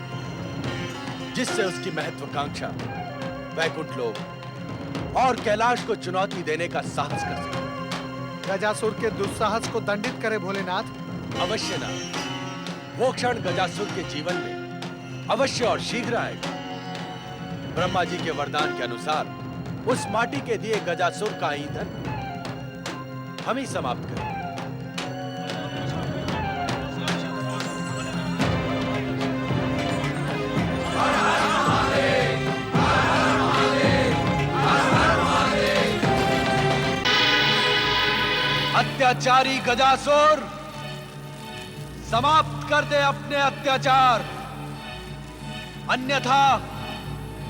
जिससे उसकी महत्वाकांक्षा वैकुंठ लोक और कैलाश को चुनौती देने का साहस कर सके। गजासुर के दुस्साहस को दंडित करे भोलेनाथ। अवश्य ना। वो क्षण गजासुर के जीवन में अवश्य और शीघ्र आएगा। ब्रह्मा जी के वरदान के अनुसार उस माटी के दिए गजासुर का ईंधन हम ही समाप्त करें। अत्याचारी गजासुर, समाप्त कर दे अपने अत्याचार, अन्यथा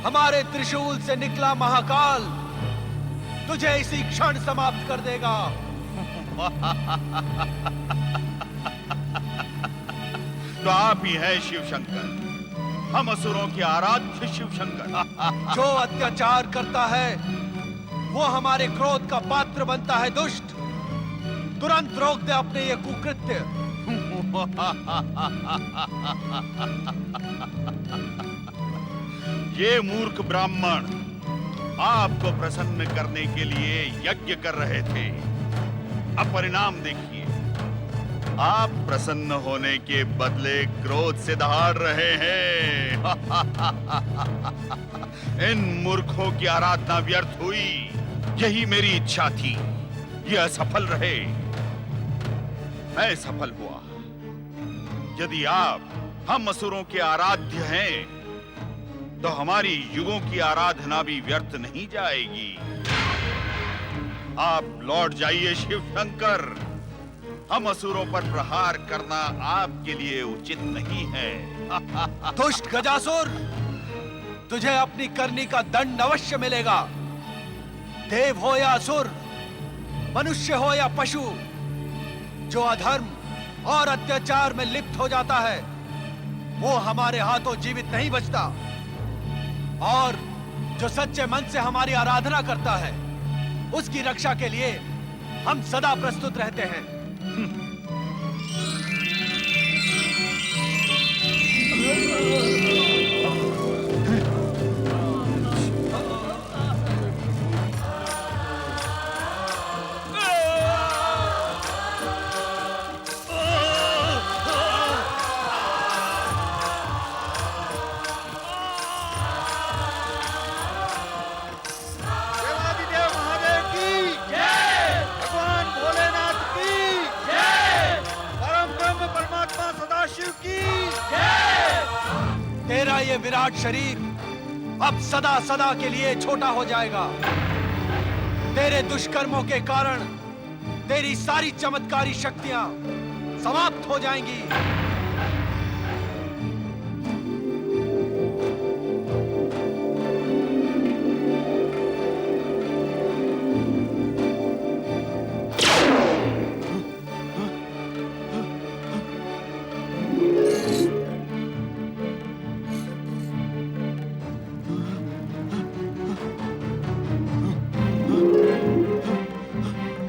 हमारे त्रिशूल से निकला महाकाल तुझे इसी क्षण समाप्त कर देगा। तो आप ही हैं शिव शंकर, हम असुरों के आराध्य शिव शंकर। जो अत्याचार करता है वो हमारे क्रोध का पात्र बनता है। दुष्ट, तुरंत रोक दे अपने ये कुकृत्य। ये मूर्ख ब्राह्मण आपको प्रसन्न करने के लिए यज्ञ कर रहे थे। अब परिणाम देखिए, आप प्रसन्न होने के बदले क्रोध से दहाड़ रहे हैं। इन मूर्खों की आराधना व्यर्थ हुई। यही मेरी इच्छा थी, यह असफल रहे। मैं सफल हुआ। यदि आप हम असुरों के आराध्य हैं, तो हमारी युगों की आराधना भी व्यर्थ नहीं जाएगी। आप लौट जाइए शिव शंकर। हम असुरों पर प्रहार करना आपके लिए उचित नहीं है। दुष्ट गजासुर, तुझे अपनी करनी का दंड अवश्य मिलेगा। देव हो या असुर, मनुष्य हो या पशु, जो अधर्म और अत्याचार में लिप्त हो जाता है, वो हमारे हाथों जीवित नहीं बचता। और जो सच्चे मन से हमारी आराधना करता है, उसकी रक्षा के लिए हम सदा प्रस्तुत रहते हैं। देवादिदेव महादेव की जय, भगवान भोलेनाथ की जय, परम ब्रह्म परमात्मा सदाशिव की जय। तेरा ये विराट शरीर अब सदा सदा के लिए छोटा हो जाएगा। तेरे दुष्कर्मों के कारण तेरी सारी चमत्कारी शक्तियां समाप्त हो जाएंगी।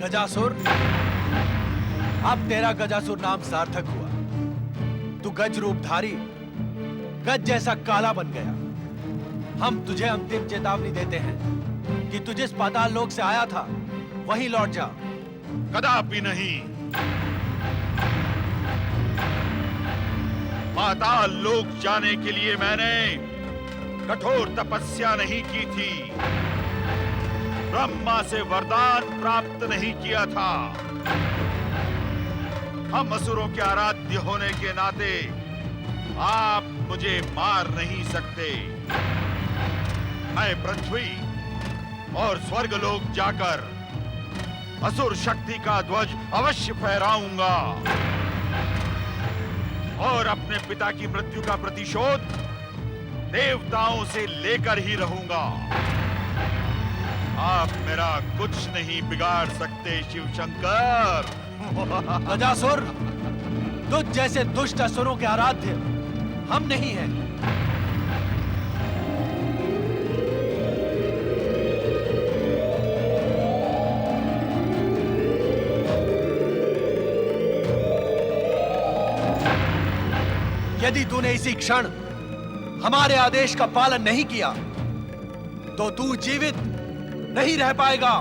गजासुर, अब तेरा गजासुर नाम सार्थक हुआ। तू गज रूपधारी, गज जैसा काला बन गया। हम तुझे अंतिम चेतावनी देते हैं कि तू जिस पाताल लोक से आया था वहीं लौट जा। कदापि नहीं। पाताल लोक जाने के लिए मैंने कठोर तपस्या नहीं की थी, ब्रह्मा से वरदान प्राप्त नहीं किया था। हम असुरों के आराध्य होने के नाते आप मुझे मार नहीं सकते। मैं पृथ्वी और स्वर्गलोक जाकर असुर शक्ति का ध्वज अवश्य फहराऊंगा और अपने पिता की मृत्यु का प्रतिशोध देवताओं से लेकर ही रहूंगा। आप मेरा कुछ नहीं बिगाड़ सकते शिव शंकर। गजासुर, तुझ जैसे दुष्ट असुरों के आराध्य हम नहीं हैं। यदि तूने इसी क्षण हमारे आदेश का पालन नहीं किया तो तू जीवित नहीं रह पाएगा।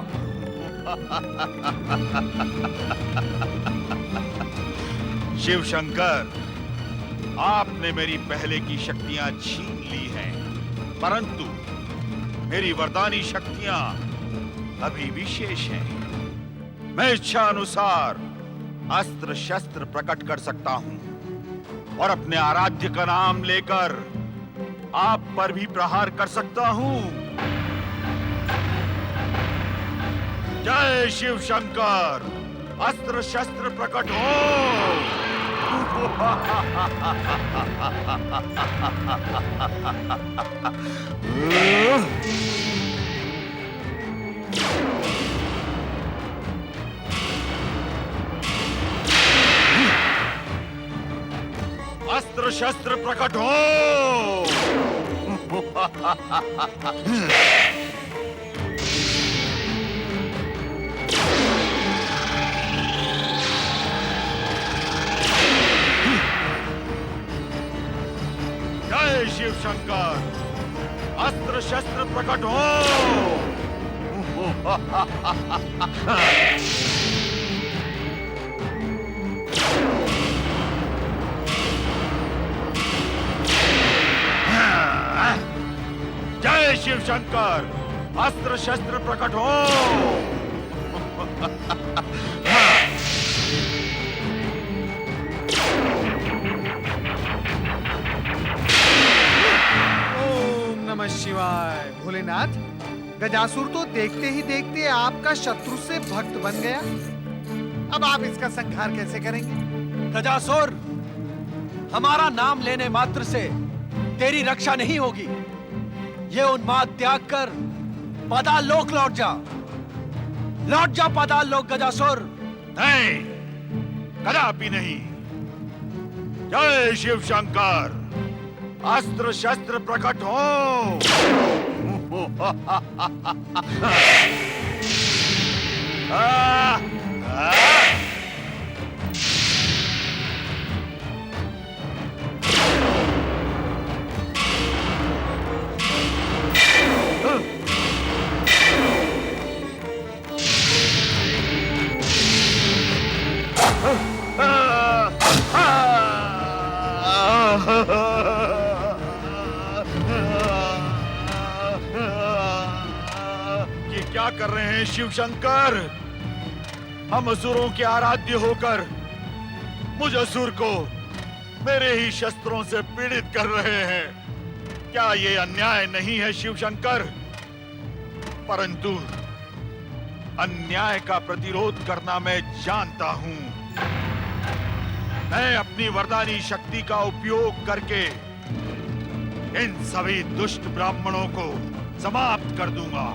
शिव शंकर, आपने मेरी पहले की शक्तियां छीन ली हैं, परंतु मेरी वरदानी शक्तियां अभी भी शेष हैं। मैं इच्छा अनुसार अस्त्र शस्त्र प्रकट कर सकता हूं और अपने आराध्य का नाम लेकर आप पर भी प्रहार कर सकता हूं। जय शिव शंकर, अस्त्र शस्त्र प्रकट हो। अस्त्र शस्त्र प्रकट हो। जय शिव शंकर, अस्त्र शस्त्र प्रकट हो। जय शिव शंकर, अस्त्र शस्त्र प्रकट हो। ओम नमः शिवाय। भोलेनाथ, गजासुर तो देखते ही देखते आपका शत्रु से भक्त बन गया। अब आप इसका संहार कैसे करेंगे? गजासुर, हमारा नाम लेने मात्र से तेरी रक्षा नहीं होगी। ये उन्माद त्याग कर पाताल लोक लौट जा। लौट जा पाताल लोक गजासुर। नहीं, कदापि नहीं। जय शिव शंकर। अस्त्र शस्त्र प्रकट हो। ये क्या कर रहे हैं शिव शंकर? हम असुरों के आराध्य होकर मुझ असुर को मेरे ही शस्त्रों से पीड़ित कर रहे हैं। क्या ये अन्याय नहीं है शिव शंकर? परंतु अन्याय का प्रतिरोध करना मैं जानता हूं। मैं अपनी वरदानी शक्ति का उपयोग करके इन सभी दुष्ट ब्राह्मणों को समाप्त कर दूंगा।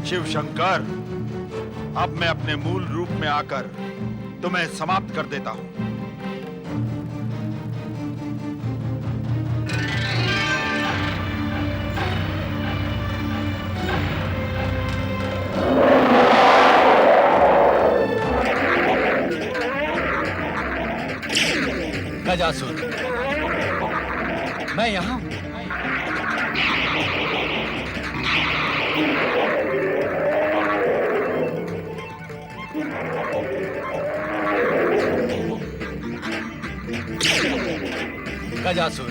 शिव शंकर, अब मैं अपने मूल रूप में आकर तुम्हें समाप्त कर देता हूं। गजासुर, मैं यहां हूं। गजासुर,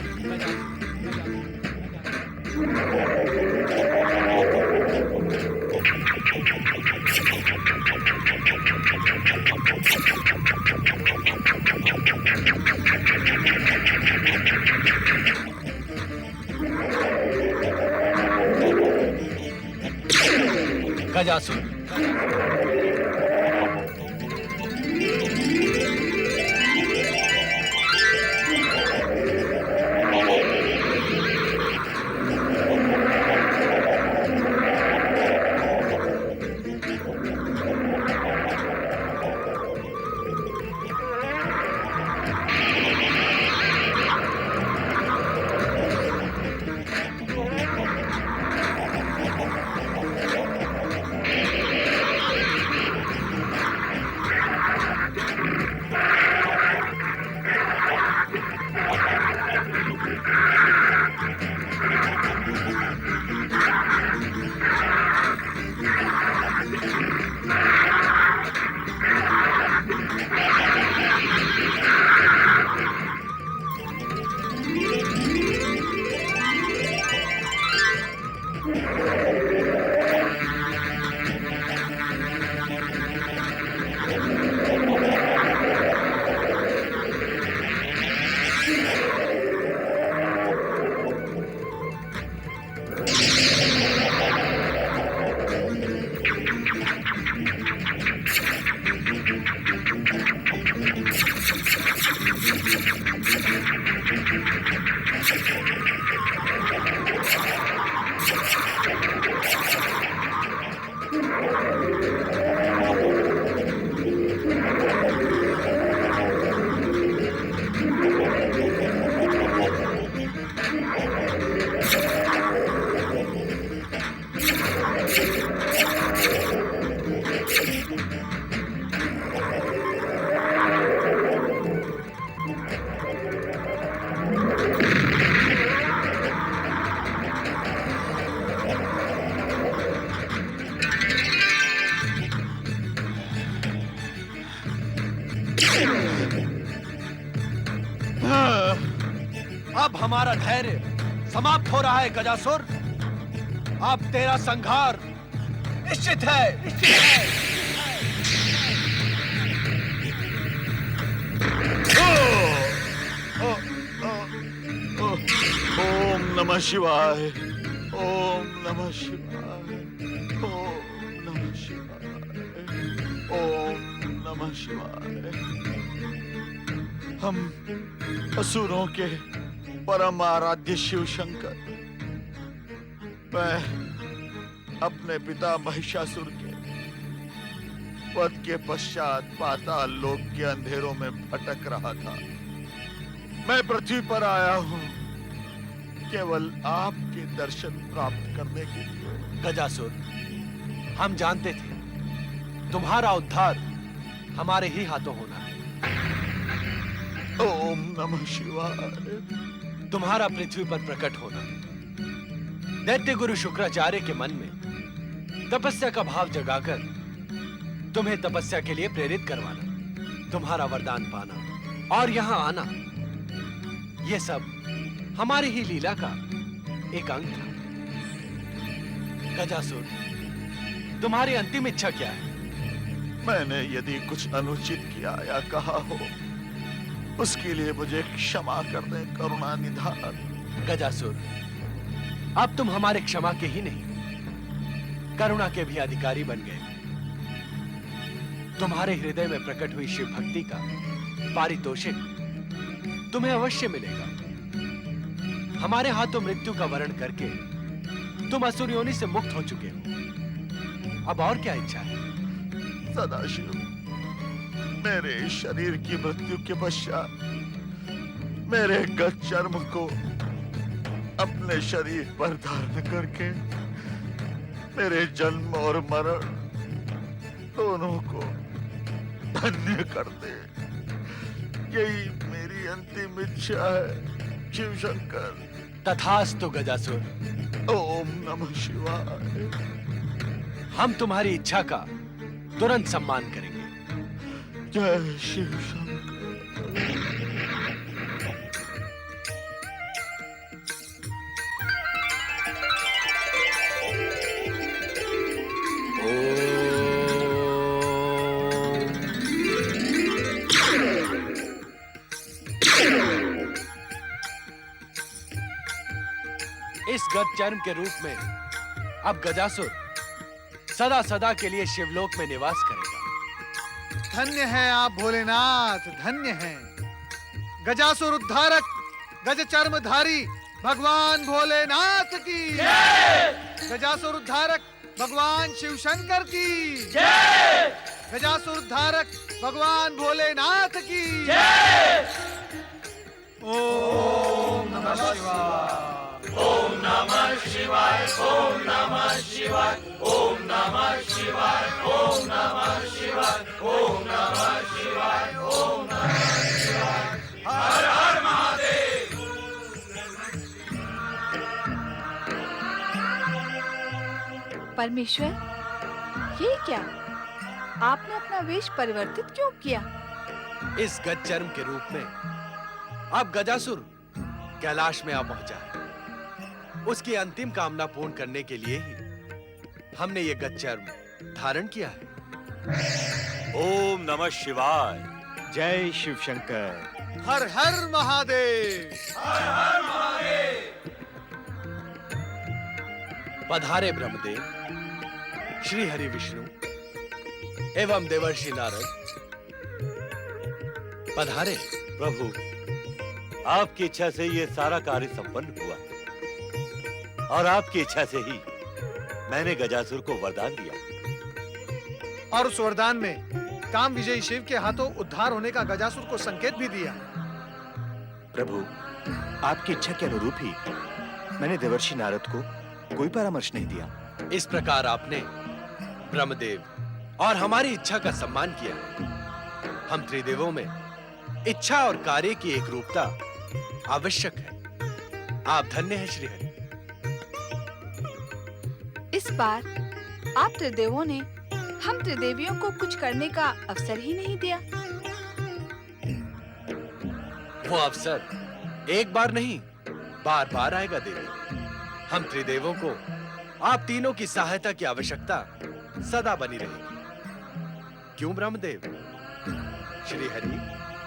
गजासुर, अब हमारा धैर्य समाप्त हो रहा है गजासुर। अब तेरा संहार निश्चित है। ओम नमः शिवाय। ओम नमः शिवाय। ओम नमः शिवाय। ओम नमः शिवाय। हम असुरों के परम आराध्य शिव शंकर, मैं अपने पिता महिषासुर के वध के पश्चात पाताल लोक के अंधेरों में भटक रहा था। मैं पृथ्वी पर आया हूँ केवल आपके दर्शन प्राप्त करने के लिए। गजासुर, हम जानते थे तुम्हारा उद्धार हमारे ही हाथों होना है। ओम नमः शिवाय। तुम्हारा पृथ्वी पर प्रकट होना, दैत्य गुरु शुक्राचार्य के मन में तपस्या का भाव जगाकर तुम्हें तपस्या के लिए प्रेरित करवाना, तुम्हारा वरदान पाना और यहाँ आना, ये सब हमारी ही लीला का एक अंग था। गजासुर, तुम्हारी अंतिम इच्छा क्या है? मैंने यदि कुछ अनुचित किया या कहा हो, उसके लिए मुझे क्षमा कर दें करुणा निधान। गजासुर, अब तुम हमारे क्षमा के ही नहीं, करुणा के भी अधिकारी बन गए। तुम्हारे हृदय में प्रकट हुई शिव भक्ति का पारितोषिक तुम्हें अवश्य मिलेगा। हमारे हाथों मृत्यु का वरण करके तुम असुर योनि से मुक्त हो चुके हो। अब और क्या इच्छा है? सदाशिव, मेरे शरीर की मृत्यु के पश्चात मेरे गत चर्म को अपने शरीर पर धारण करके मेरे जन्म और मरण दोनों को धन्य कर दे। यही मेरी अंतिम इच्छा है शिव शंकर। तथास्तु गजासुर। ओम नमः शिवाय। हम तुम्हारी इच्छा का तुरंत सम्मान करेंगे। जय शिव शंकर। इस गत चर्म के रूप में अब गजासुर सदा सदा के लिए शिवलोक में निवास करेगा। धन्य है आप भोलेनाथ, धन्य है। गजासुर उद्धारक, गज चर्मधारी भगवान भोलेनाथ की जय। गजासुर उद्धारक भगवान शिव शंकर की जय। गजासुर उद्धारक भगवान भोलेनाथ की जय। ओम नमः शिवाय। ओम नमः शिवाय। ओम नमः शिवाय। ओम नमः शिवाय। ओम नमः शिवाय। ओम नमः शिवाय। ओम नमः शिवाय। हर हर महादेव। परमेश्वर, ये क्या? आपने अपना वेश परिवर्तित क्यों किया? इस गज चर्म के रूप में अब गजासुर कैलाश में आ पहुंचा है। उसकी अंतिम कामना पूर्ण करने के लिए ही हमने ये गज चर्म धारण किया है। ओम नमः शिवाय। जय शिव शंकर। हर हर महादेव। हर हर महादेव। पधारे ब्रह्मदेव, श्री हरि विष्णु एवं देवर्षि नारद। पधारे। प्रभु, आपकी इच्छा से ये सारा कार्य संपन्न हुआ और आपकी इच्छा से ही मैंने गजासुर को वरदान दिया और उस वरदान में काम विजयी शिव के हाथों उद्धार होने का गजासुर को संकेत भी दिया। प्रभु, आपकी इच्छा के अनुरूप ही मैंने देवर्षि नारद को कोई परामर्श नहीं दिया। इस प्रकार आपने ब्रह्मदेव और हमारी इच्छा का सम्मान किया। हम त्रिदेवों में इच्छा और कार्य की एक रूपता आवश्यक है। आप धन्य हैं श्री हरि। इस बार आप त्रिदेवों ने हम त्रिदेवियों को कुछ करने का अवसर ही नहीं दिया। वो अवसर एक बार नहीं, बार बार आएगा देवी। हम त्रिदेवों को आप तीनों की सहायता की आवश्यकता सदा बनी रहेगी। क्यों ब्रह्मदेव? श्री हरि,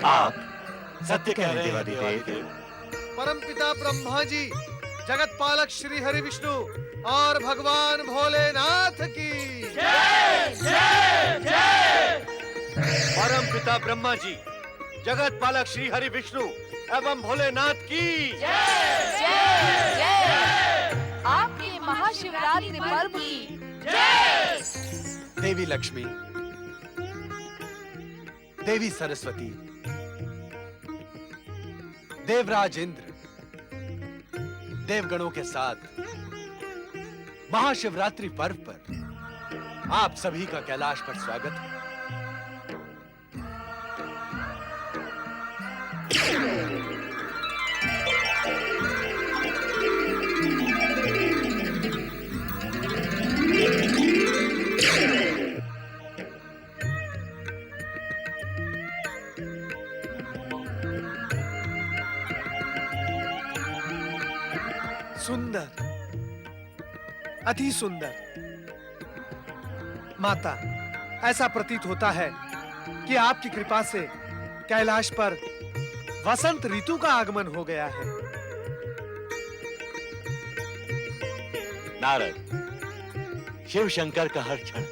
आप सत्य कह रहे हैं देवादिदेव। परमपिता ब्रह्मा जी, जगत पालक श्री हरि विष्णु और भगवान भोलेनाथ की जय जय जय। परम पिता ब्रह्मा जी, जगत पालक श्री हरि विष्णु एवं भोलेनाथ की जय जय जय। आपके महाशिवरात्रि पर्व की जय। देवी लक्ष्मी, देवी सरस्वती, देवराज इंद्र, देवगणों के साथ महाशिवरात्रि पर्व पर आप सभी का कैलाश पर स्वागत है। सुंदर, अति सुंदर। माता, ऐसा प्रतीत होता है कि आपकी कृपा से कैलाश पर वसंत ऋतु का आगमन हो गया है। नारद, शिव शंकर का हर क्षण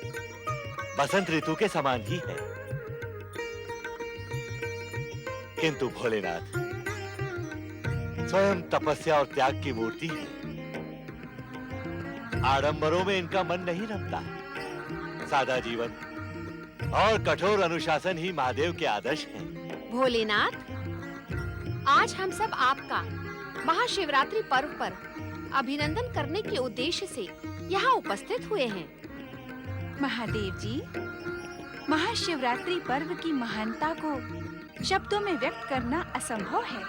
बसंत ऋतु के समान ही है। किंतु भोलेनाथ स्वयं तपस्या और त्याग की मूर्ति है। आडंबरों में इनका मन नहीं रमता। सादा जीवन और कठोर अनुशासन ही महादेव के आदर्श हैं। भोलेनाथ, आज हम सब आपका महाशिवरात्रि पर्व पर अभिनंदन करने के उद्देश्य से यहाँ उपस्थित हुए हैं। महादेव जी, महाशिवरात्रि पर्व की महानता को शब्दों में व्यक्त करना असंभव है,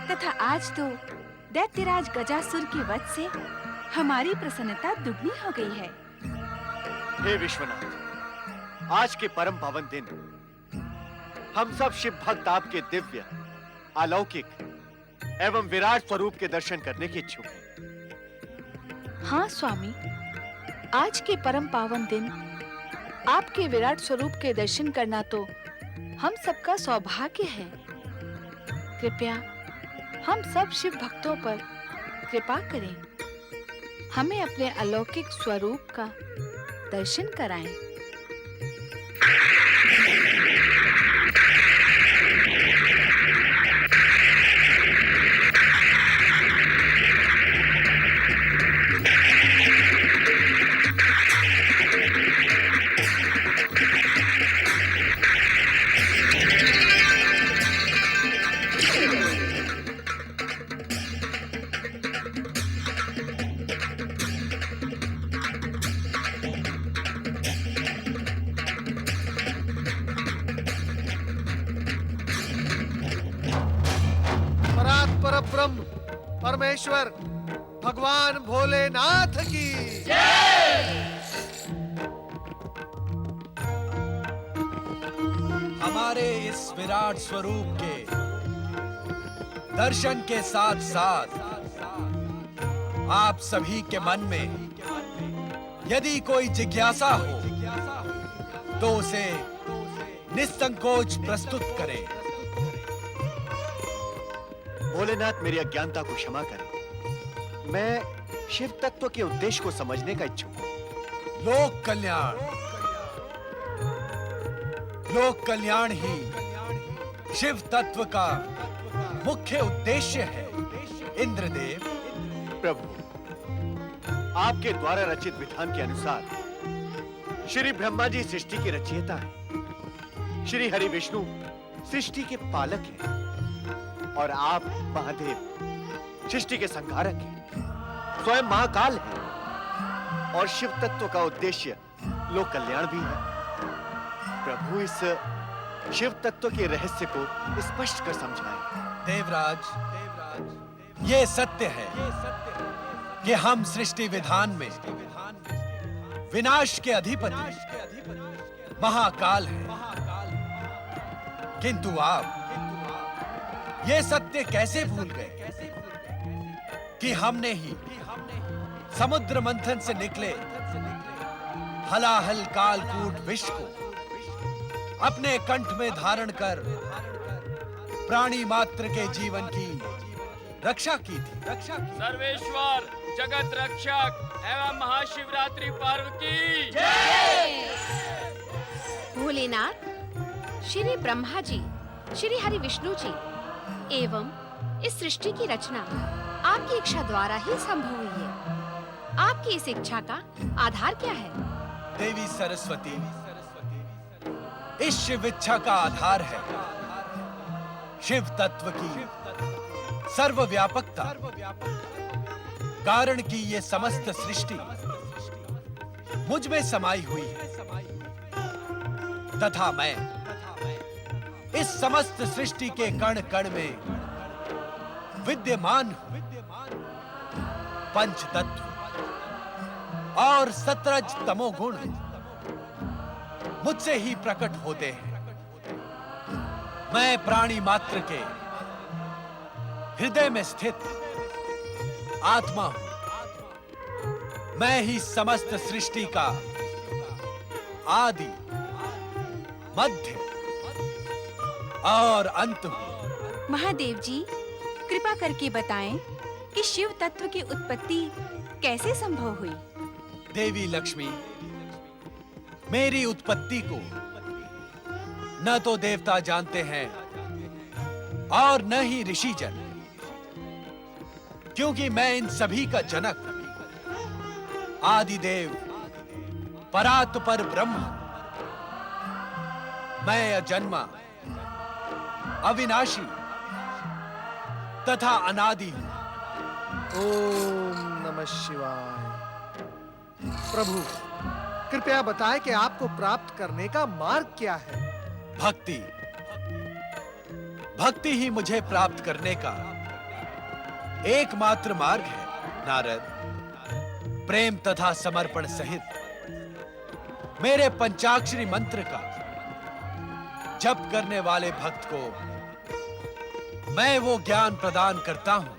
तथा आज तो दैत्यराज गजासुर के वध से हमारी प्रसन्नता दुगनी हो गई है। हे विश्वनाथ, आज के परम पावन दिन हम सब शिव भक्त आपके दिव्य, अलौकिक एवं विराट स्वरूप के दर्शन करने के इच्छुक हैं। हाँ स्वामी, आज के परम पावन दिन आपके विराट स्वरूप के दर्शन करना तो हम सबका सौभाग्य है। कृपया हम सब शिव भक्तों पर कृपा करें, हमें अपने अलौकिक स्वरूप का दर्शन कराएं। ब्रह्म परमेश्वर भगवान भोलेनाथ की हमारे इस विराट स्वरूप के दर्शन के साथ साथ आप सभी के मन में यदि कोई जिज्ञासा हो तो उसे निसंकोच प्रस्तुत करें। भोलेनाथ, मेरी अज्ञानता को क्षमा करें। मैं शिव तत्व के उद्देश्य को समझने का इच्छुक हूं। लोक कल्याण ही शिव तत्व का मुख्य उद्देश्य है। इंद्रदेव, प्रभु, आपके द्वारा रचित विधान के अनुसार श्री ब्रह्मा जी सृष्टि के रचयिता हैं, श्री हरि विष्णु सृष्टि के पालक हैं और आप महादेव सृष्टि के संहारक हैं, स्वयं महाकाल हैं और शिव तत्व का उद्देश्य लोक कल्याण भी है। प्रभु, इस शिव तत्व के रहस्य को स्पष्ट कर समझाएं। देवराज, ये सत्य है कि हम सृष्टि विधान में विनाश के अधिपति महाकाल हैं, किंतु आप ये सत्य कैसे भूल गए कि हमने ही समुद्र मंथन से निकले हलाहल कालकूट विष को अपने कंठ में धारण कर प्राणी मात्र के जीवन की रक्षा की थी। सर्वेश्वर जगत रक्षक एवं महाशिवरात्रि पर्व की भोलेनाथ, श्री ब्रह्मा जी, श्री हरि विष्णु जी एवं इस सृष्टि की रचना आपकी इच्छा द्वारा ही संभव हुई है। आपकी इस इच्छा का आधार क्या है? देवी सरस्वती, इस शिव इच्छा का आधार है शिव तत्व की सर्वव्यापकता, कारण कि ये समस्त सृष्टि मुझ में समाई हुई है तथा मैं इस समस्त सृष्टि के कण कण में विद्यमान हूं। पंच तत्व और सतरज तमोगुण मुझसे ही प्रकट होते हैं। मैं प्राणी मात्र के हृदय में स्थित आत्मा हूं। मैं ही समस्त सृष्टि का आदि, मध्य और अंत हूं। महादेव जी, कृपा करके बताएं कि शिव तत्व की उत्पत्ति कैसे संभव हुई? देवी लक्ष्मी, मेरी उत्पत्ति को न तो देवता जानते हैं और न ही ऋषिजन, क्योंकि मैं इन सभी का जनक आदिदेव परात्पर ब्रह्म। मैं अजन्मा, अविनाशी तथा अनादि हूं। ओम नमः शिवाय। प्रभु, कृपया बताएं कि आपको प्राप्त करने का मार्ग क्या है? भक्ति। भक्ति ही मुझे प्राप्त करने का एकमात्र मार्ग है नारद। प्रेम तथा समर्पण सहित मेरे पंचाक्षरी मंत्र का जप करने वाले भक्त को मैं वो ज्ञान प्रदान करता हूं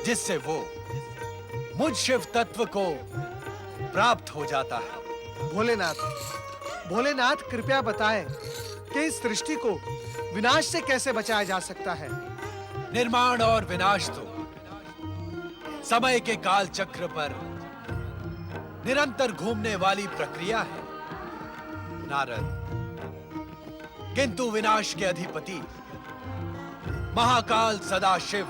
जिससे वो मुझ शिव तत्व को प्राप्त हो जाता है। भोलेनाथ कृपया बताएं कि इस सृष्टि को विनाश से कैसे बचाया जा सकता है? निर्माण और विनाश तो समय के काल चक्र पर निरंतर घूमने वाली प्रक्रिया है नारद, किंतु विनाश के अधिपति महाकाल सदाशिव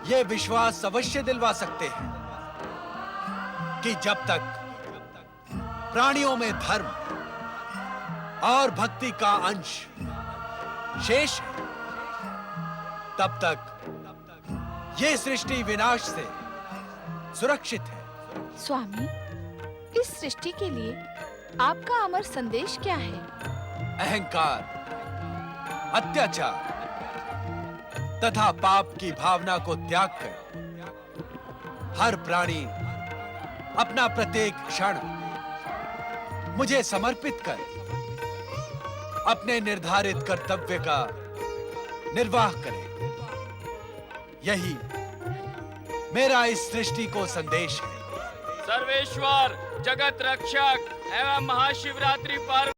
ये विश्वास अवश्य दिलवा सकते हैं कि जब तक प्राणियों में धर्म और भक्ति का अंश शेष है, तब तक ये सृष्टि विनाश से सुरक्षित है। स्वामी, इस सृष्टि के लिए आपका अमर संदेश क्या है? अहंकार, अत्याचार तथा पाप की भावना को त्याग कर हर प्राणी अपना प्रत्येक क्षण मुझे समर्पित कर अपने निर्धारित कर्तव्य का निर्वाह करे। यही मेरा इस सृष्टि को संदेश है। सर्वेश्वर जगत रक्षक एवं महाशिवरात्रि पर्व